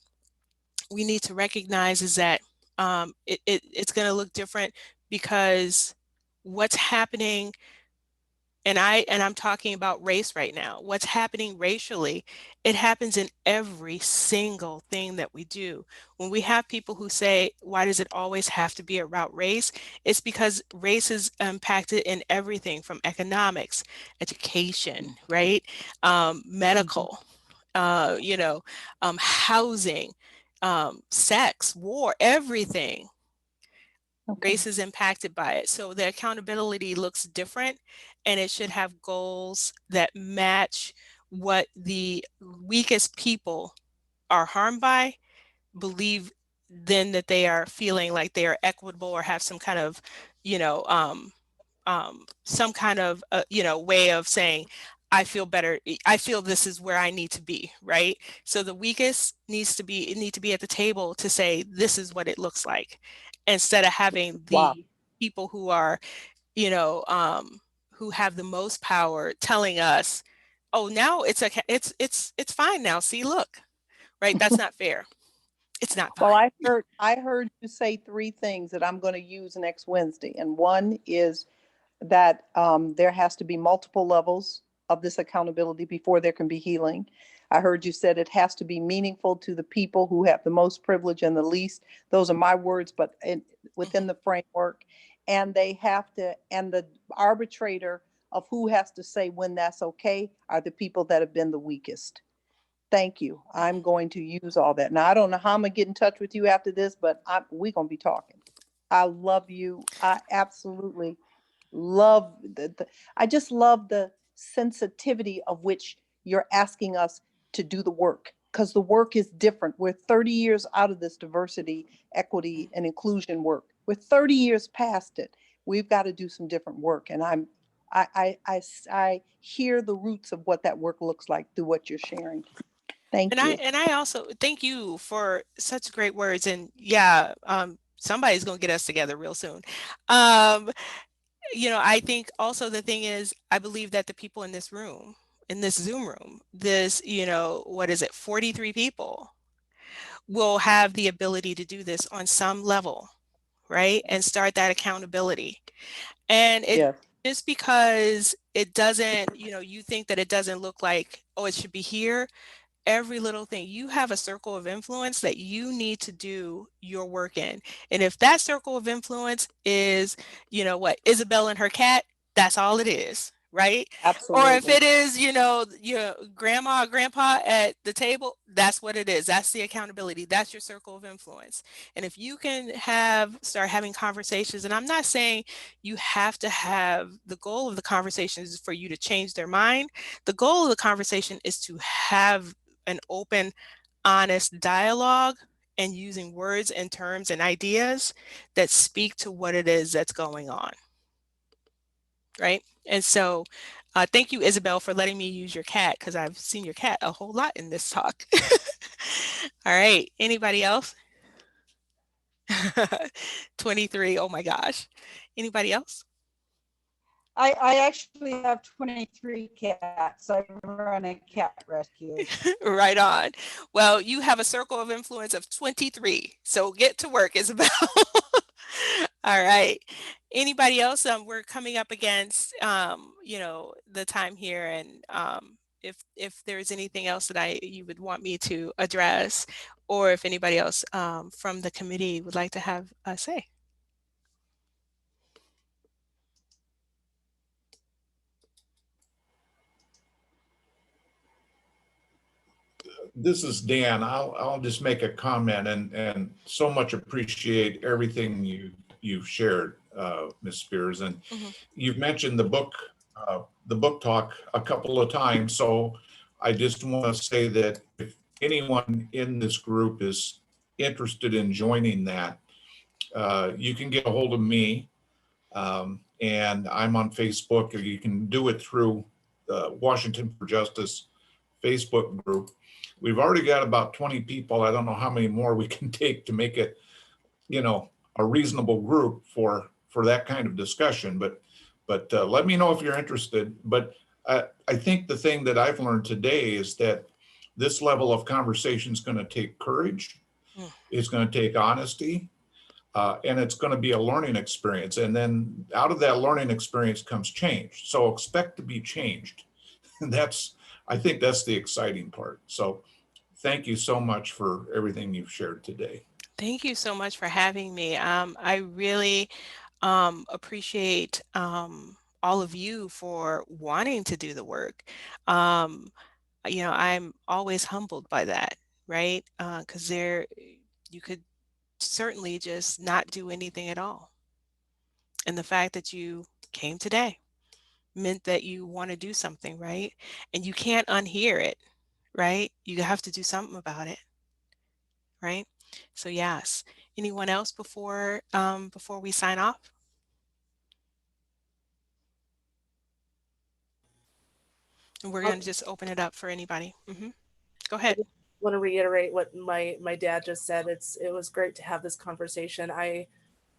D: we need to recognize is that it's going to look different because what's happening, and I'm talking about race right now. What's happening racially, it happens in every single thing that we do. When we have people who say, why does it always have to be about race? It's because race is impacted in everything from economics, education, right?
F: Mhm.
D: Medical, housing, sex, war, everything.
F: Okay.
D: Race is impacted by it. So the accountability looks different, and it should have goals that match what the weakest people are harmed by, believe then that they are feeling like they are equitable or have some kind of, you know, some kind of, way of saying, I feel better. I feel this is where I need to be, right? So the weakest need to be at the table to say, this is what it looks like, instead of having
F: Wow.
D: the people who are, you know, who have the most power telling us, oh, now it's okay, it's fine now. See, look, right? That's not fair. It's not
F: Well,
D: fine.
F: I heard you say three things that I'm going to use next Wednesday. And one is that there has to be multiple levels of this accountability before there can be healing. I heard you said it has to be meaningful to the people who have the most privilege and the least. Those are my words, but within the framework. And they have to, and the arbitrator of who has to say when that's okay are the people that have been the weakest. Thank you. I'm going to use all that. Now, I don't know how I'm gonna get in touch with you after this, but we're gonna be talking. I love you. I absolutely love I just love the sensitivity of which you're asking us to do the work, because the work is different. We're 30 years out of this diversity, equity, and inclusion work. We're 30 years past it. We've got to do some different work. And I hear the roots of what that work looks like through what you're sharing.
D: And
F: Thank
D: I
F: you.
D: and I also thank you for such great words. And yeah, somebody's gonna get us together real soon. Um, I think also the thing is, I believe that the people in this room, in this Zoom room, this, what is it, 43 people, will have the ability to do this on some level, right? And start that accountability. And it
F: Yes,
D: just because it doesn't, you think that it doesn't look like, oh, it should be here, every little thing. You have a circle of influence that you need to do your work in. And if that circle of influence is, Isabel and her cat, that's all it is, right? Or if
F: absolutely.
D: it is, your grandma or grandpa at the table, that's what it is. That's the accountability. That's your circle of influence. And if you can start having conversations, and I'm not saying you have to have, the goal of the conversation is for you to change their mind. The goal of the conversation is to have an open, honest dialogue, and using words and terms and ideas that speak to what it is that's going on, right? And so thank you, Isabel, for letting me use your cat, because I've seen your cat a whole lot in this talk. All right, anybody else? 23, oh my gosh. Anybody else?
G: I actually have 23 cats. I run a cat rescue.
D: Right on. Well, you have a circle of influence of 23. So get to work, Isabel. All right. Anybody else? We're coming up against the time here, and if there's anything else that you would want me to address, or if anybody else from the committee would like to have a say.
H: This is Dan. I'll just make a comment and so much appreciate everything you've shared, Ms. Spears. And
D: Mhm.
H: you've mentioned the book talk a couple of times. So I just want to say that if anyone in this group is interested in joining that, you can get a hold of me. And I'm on Facebook, or you can do it through the Washington for Justice Facebook group. We've already got about 20 people. I don't know how many more we can take to make it, a reasonable group for that kind of discussion. But let me know if you're interested. But I think the thing that I've learned today is that this level of conversation is going to take courage.
D: Mm.
H: It's going to take honesty. And it's going to be a learning experience. And then out of that learning experience comes change. So expect to be changed. And I think that's the exciting part. So thank you so much for everything you've shared today.
D: Thank you so much for having me. I really appreciate all of you for wanting to do the work. I'm always humbled by that, right? Because you could certainly just not do anything at all, And the fact that you came today meant that you want to do something, right? And you can't unhear it, right? You have to do something about it, right? So yes. Anyone else before we sign off? And we're going to just open it up for anybody. Go
B: I
D: ahead.
B: just want to reiterate what my dad just said. It was great to have this conversation. I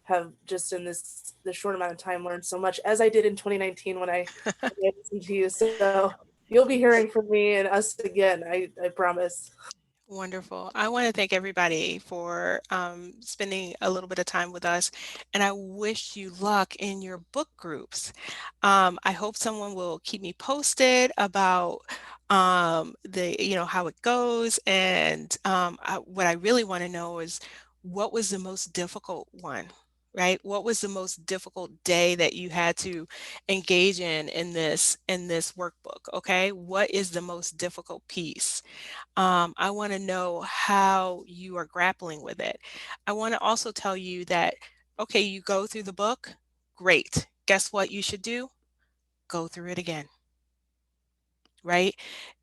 B: have just in this short amount of time learned so much, as I did in 2019 when I listened to you. So you'll be hearing from me and us again. I promise.
D: Wonderful. I want to thank everybody for spending a little bit of time with us, and I wish you luck in your book groups. I hope someone will keep me posted about how it goes, and what I really want to know is what was the most difficult one, right? What was the most difficult day that you had to engage in this workbook? Okay, what is the most difficult piece? I want to know how you are grappling with it. I want to also tell you that, okay, you go through the book, great. Guess what you should do? Go through it again, right?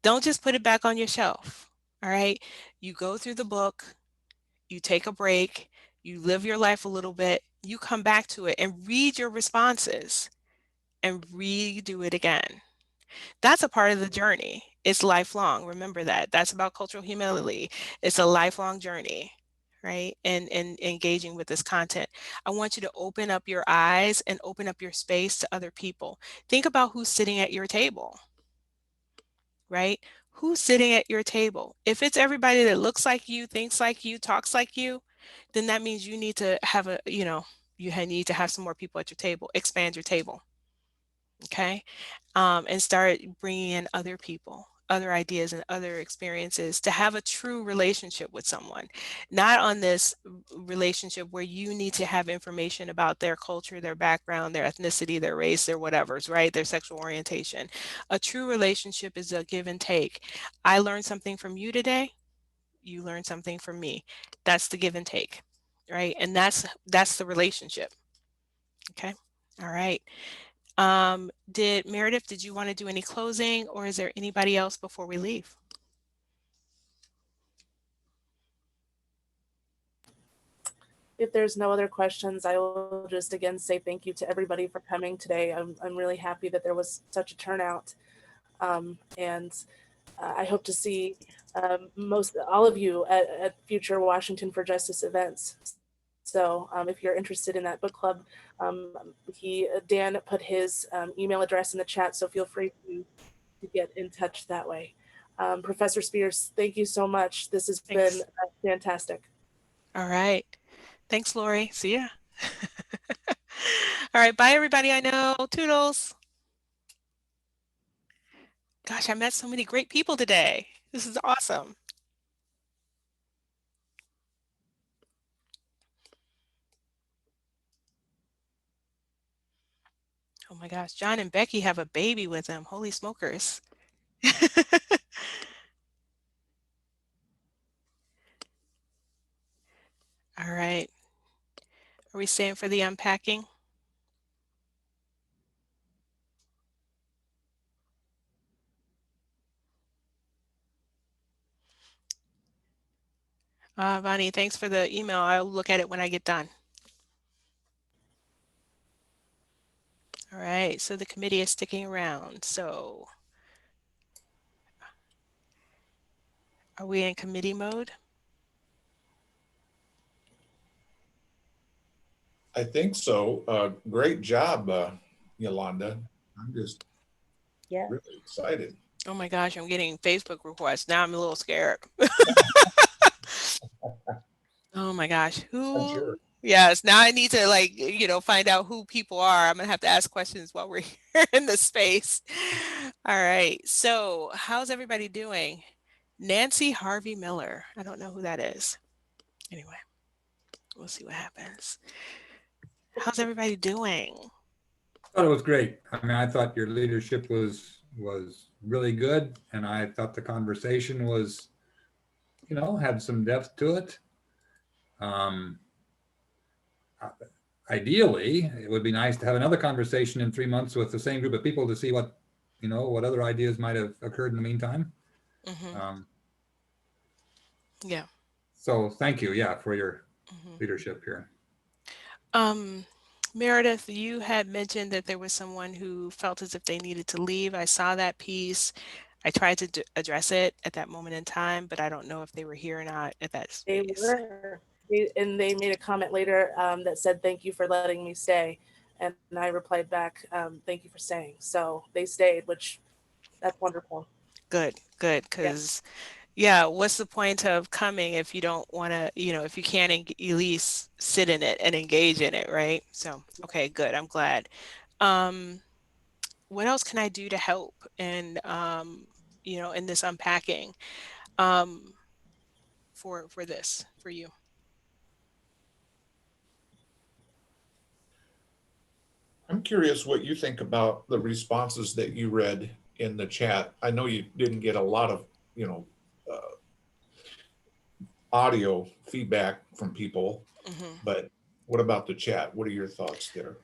D: Don't just put it back on your shelf, all right? You go through the book, you take a break, you live your life a little bit, you come back to it and read your responses and redo it again. That's a part of the journey. It's lifelong. Remember that. That's about cultural humility. It's a lifelong journey, right? And engaging with this content. I want you to open up your eyes and open up your space to other people. Think about who's sitting at your table, right? Who's sitting at your table? If it's everybody that looks like you, thinks like you, talks like you, then that means you need to have need to have some more people at your table. Expand your table, okay? And start bringing in other people, other ideas, and other experiences to have a true relationship with someone. Not on this relationship where you need to have information about their culture, their background, their ethnicity, their race, their whatevers, right? Their sexual orientation. A true relationship is a give and take. I learned something from you today. You learned something from me. That's the give and take, right? And that's the relationship. Okay. All right. Did you want to do any closing, or is there anybody else before we leave?
B: If there's no other questions, I will just again say thank you to everybody for coming today. I'm really happy that there was such a turnout. And I hope to see most all of you at future Washington for Justice events. So if you're interested in that book club, Dan put his email address in the chat, so feel free to get in touch that way. Professor Spears, thank you so much. This has been fantastic.
D: All right. Thanks, Lori. See ya. All right. Bye, everybody. I know. Toodles. Gosh, I met so many great people today. This is awesome. Oh my gosh, John and Becky have a baby with them. Holy smokers. All right. Are we staying for the unpacking? Vani, thanks for the email. I'll look at it when I get done. All right, so the committee is sticking around. So are we in committee mode?
H: I think so. Great job, Yolanda. I'm just really excited.
D: Oh my gosh, I'm getting Facebook requests. Now I'm a little scared. Oh my gosh,
H: I'm sure.
D: Yes, now I need to find out who people are. I'm gonna have to ask questions while we're here in the space. All right, so how's everybody doing? Nancy Harvey Miller. I don't know who that is. Anyway, we'll see what happens. How's everybody doing?
E: I thought it was great. I mean, I thought your leadership was really good, and I thought the conversation was, had some depth to it. I, ideally, it would be nice to have another conversation in 3 months with the same group of people to see what, what other ideas might have occurred in the meantime.
D: Mm-hmm. Yeah.
E: So thank you, yeah, for your
D: Mm-hmm.
E: leadership here.
D: Meredith, you had mentioned that there was someone who felt as if they needed to leave. I saw that piece. I tried to address it at that moment in time, but I don't know if they were here or not at that
B: They
D: space.
B: were, and they made a comment later that said, "Thank you for letting me stay," and I replied back, "Thank you for staying." So they stayed, which that's wonderful.
D: Good, good,
B: Yeah.
D: because yeah, what's the point of coming if you don't want to, if you can't at least sit in it and engage in it, right? So, okay, good. I'm glad. Um, what else can I do to help in this unpacking um, for this, for you?
H: I'm curious what you think about the responses that you read in the chat. I know you didn't get a lot of, uh, audio feedback from people,
D: Mhm.
H: but what about the chat? What are your thoughts there?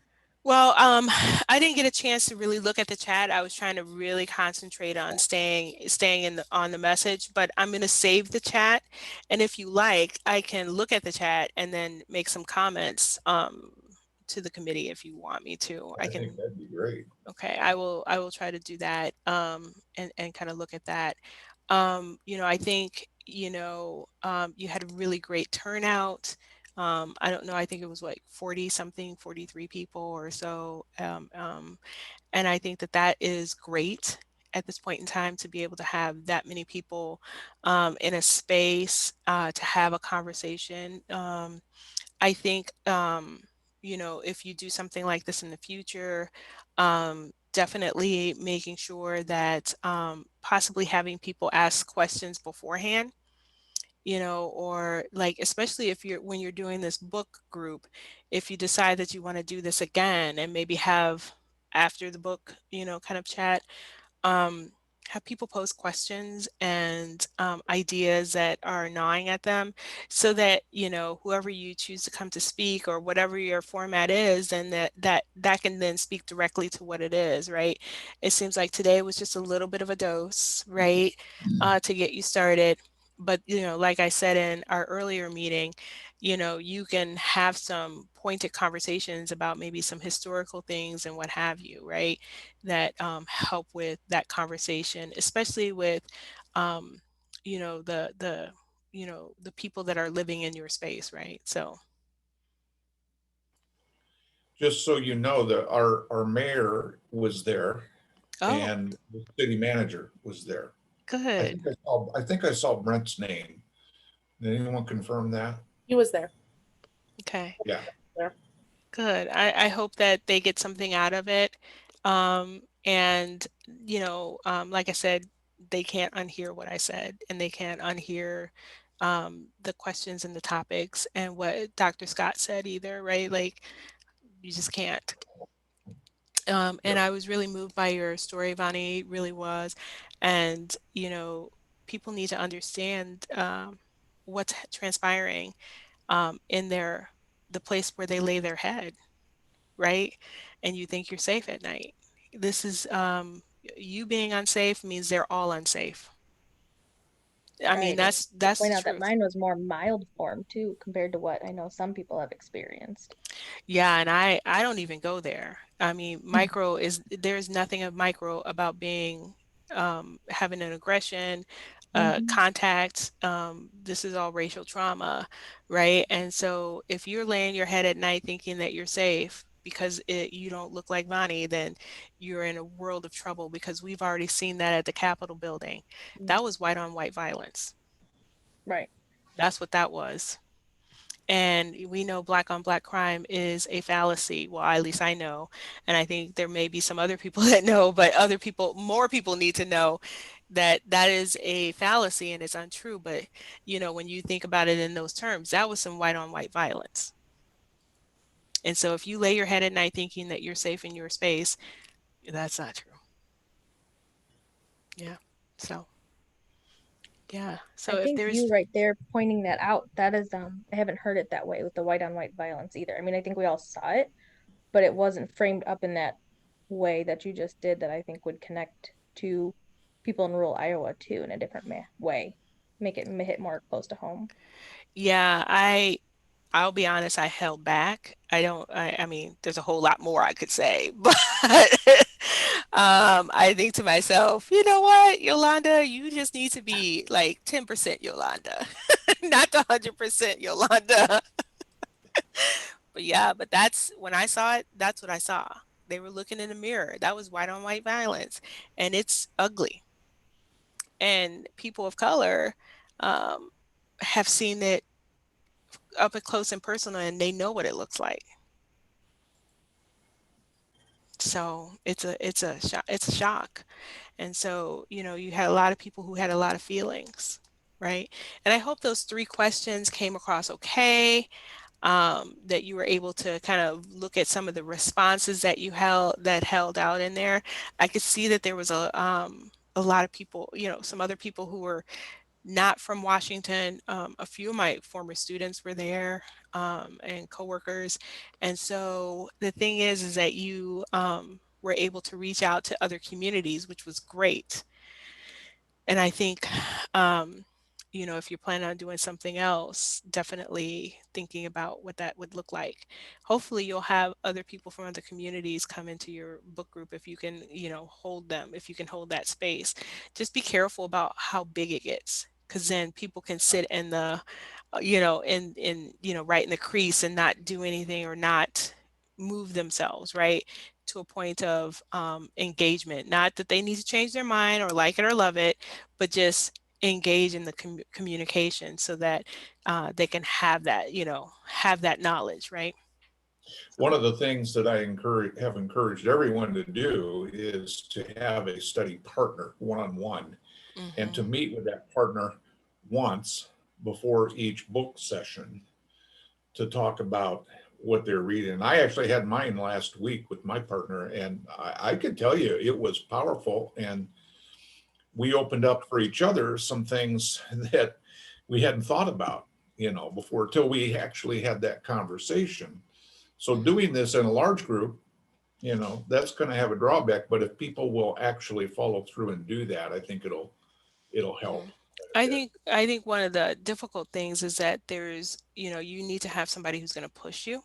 D: Well, I didn't get a chance to really look at the chat. I was trying to really concentrate on staying on the message, but I'm going to save the chat. And if you like, I can look at the chat and then make some comments to the committee if you want me to. I
H: I think
D: can,
H: that'd be great.
D: okay, I will try to do that and kind of look at that. I think, you had a really great turnout. I don't know, I think it was like 40 something, 43 people or so. And I think that that is great at this point in time to be able to have that many people in a space to have a conversation. I think, if you do something like this in the future, definitely making sure that possibly having people ask questions beforehand, or like, especially if when you're doing this book group, if you decide that you want to do this again and maybe have after the book, kind of chat, um, have people post questions and ideas that are gnawing at them so that whoever you choose to come to speak or whatever your format is, then that can then speak directly to what it is, right? It seems like today was just a little bit of a dose, right, to get you started. But like I said in our earlier meeting, you can have some pointed conversations about maybe some historical things and what have you, right? That help with that conversation, especially with the people that are living in your space, right? So,
H: Just so you know, that our mayor was there
D: oh,
H: and the city manager was there.
D: good.
H: I think I saw Brent's name. Did anyone confirm that?
B: He was there.
D: Okay,
H: Yeah.
B: There.
D: good. I hope that they get something out of it. And like I said, they can't unhear what I said, and they can't unhear the questions and the topics and what Dr. Scott said either, right? Like, you just can't. And
H: Yep.
D: I was really moved by your story, Vani, really was. And, people need to understand what's transpiring in the place where they lay their head, right? And you think you're safe at night. This is, you being unsafe means they're all unsafe. I mean,
C: Right. And to
D: that's
C: point
D: the
C: out that
D: truth.
C: mine was more mild form too, compared to what I know some people have experienced.
D: Yeah, and I don't even go there. I mean, micro is there's nothing of micro about being having an aggression,
C: Mm-hmm.
D: contact. This is all racial trauma, right? And so if you're laying your head at night thinking that you're safe because you don't look like Vonnie, then you're in a world of trouble because we've already seen that at the Capitol building. That was white on white violence.
C: Right.
D: That's what that was. And we know black on black crime is a fallacy. Well, at least I know. And I think there may be some other people that know, but more people need to know that that is a fallacy and it's untrue. But, when you think about it in those terms, that was some white on white violence. And so if you lay your head at night thinking that you're safe in your space, that's not true. Yeah. So, Yeah. So
C: I
D: if
C: think
D: there's,
C: you right there pointing that out, that is I haven't heard it that way with the white on white violence either. I mean, I think we all saw it, but it wasn't framed up in that way that you just did that I think would connect to people in rural Iowa too in a different way. Make it hit more close to home.
D: yeah, I'll be honest, I held back. I mean, there's a whole lot more I could say, but I think to myself, you know what, Yolanda, you just need to be like 10% Yolanda, not the 100% Yolanda. But yeah, but that's when I saw it, that's what I saw. They were looking in the mirror. That was white on white violence, and it's ugly. And people of color um, have seen it up close and personal, and they know what it looks like. So it's a shock. And so, you know, you had a lot of people who had a lot of feelings, right? And I hope those three questions came across okay, that you were able to kind of look at some of the responses that you held out in there. I could see that there was a lot of people, you know, some other people who were not from Washington. A few of my former students were there, and coworkers. And so the thing is that you were able to reach out to other communities, which was great. And I think, you know, if you're planning on doing something else, definitely thinking about what that would look like. Hopefully, you'll have other people from other communities come into your book group if you can, you know, hold them, if you can hold that space. Just be careful about how big it gets, because then people can sit in the, you know, you know, right in the crease and not do anything or not move themselves, right? To a point of engagement. Not that they need to change their mind or like it or love it, but just engage in the communication so that they can have that, you know, have that knowledge, right?
H: One
D: So,
H: of the things that I have encouraged everyone to do is to have a study partner one-on-one and to
D: mhm,
H: meet with that partner once before each book session to talk about what they're reading. And I actually had mine last week with my partner, and I can tell you it was powerful. And we opened up for each other some things that we hadn't thought about, you know, before till we actually had that conversation. So doing
D: mhm.
H: this in a large group, you know, that's going to have a drawback. But if people will actually follow through and do that, I think it'll help
D: Mhm.
H: a bit.
D: I think one of the difficult things is that there's, you know, you need to have somebody who's going to push you.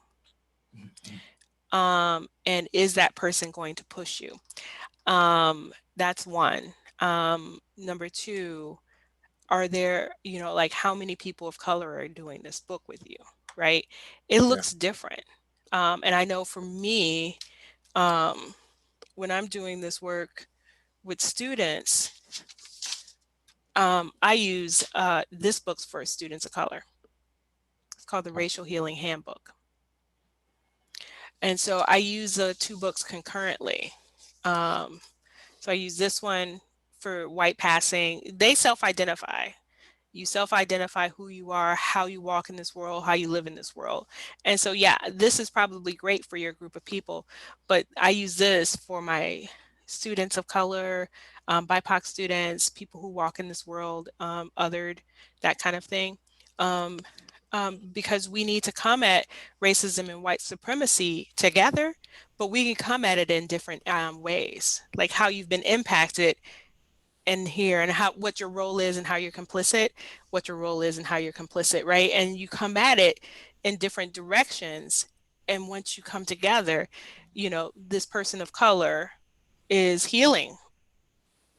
D: And is that person going to push you? That's one. Number two, are there, you know, like how many people of color are doing this book with you, right? It
H: Yeah.
D: looks different. And I know for me, um, when I'm doing this work with students, I use this book's for students of color. It's called the Racial Healing Handbook. And so I use the two books concurrently. Um, so I use this one for white passing. They self-identify. You self-identify who you are, how you walk in this world, how you live in this world. And so, yeah, this is probably great for your group of people, but I use this for my students of color, BIPOC students, people who walk in this world, othered, that kind of thing. Um, because we need to come at racism and white supremacy together, but we can come at it in different ways, like how you've been impacted and here and how what your role is and how you're complicit, what your role is and how you're complicit, right? And you come at it in different directions. And once you come together, you know, this person of color is healing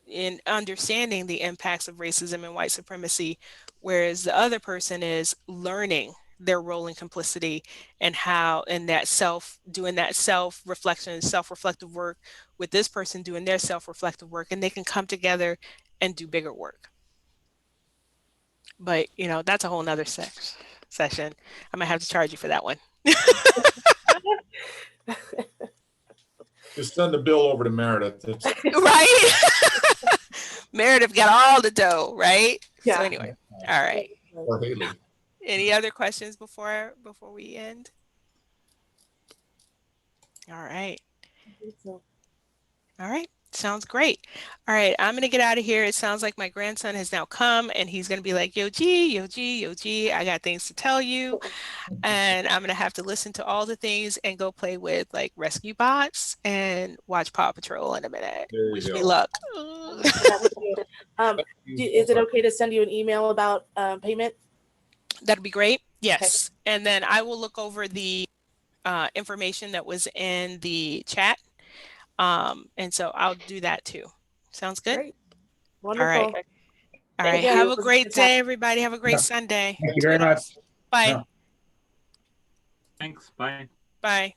D: in understanding the impacts of racism and white supremacy, whereas the other person is learning their role in complicity and how and that self doing that self-reflection, self-reflective work with this person doing their self-reflective work, and they can come together and do bigger work. But you know, that's a whole nother session. I might have to charge you for that one.
H: Just send the bill over to Meredith. It's,
D: Right. Meredith got all the dough, right? So
B: Yeah.
D: anyway, all right.
H: or Haley.
D: Any other questions before we end? All right.
B: So
D: All right. Sounds great. All right, I'm gonna get out of here. It sounds like my grandson has now come and he's gonna be like, yo, G, yo, G, yo, G, I got things to tell you. And I'm gonna have to listen to all the things and go play with like rescue bots and watch Paw Patrol in a minute.
H: There
D: Wish
H: you
D: me
H: go.
D: luck.
B: That was cute. Is it okay to send you an email about payment?
D: That'd be great. Yes. And then I will look over the information that was in the chat. And so I'll do that too. Sounds good?
B: Great.
D: All right.
B: Wonderful.
D: All right.
B: Thank
D: Have
B: you.
D: a great day, everybody. Have a great
E: Yeah.
D: Sunday.
E: Thank you very much.
D: Bye.
E: Yeah.
I: Thanks. Bye.
D: Bye.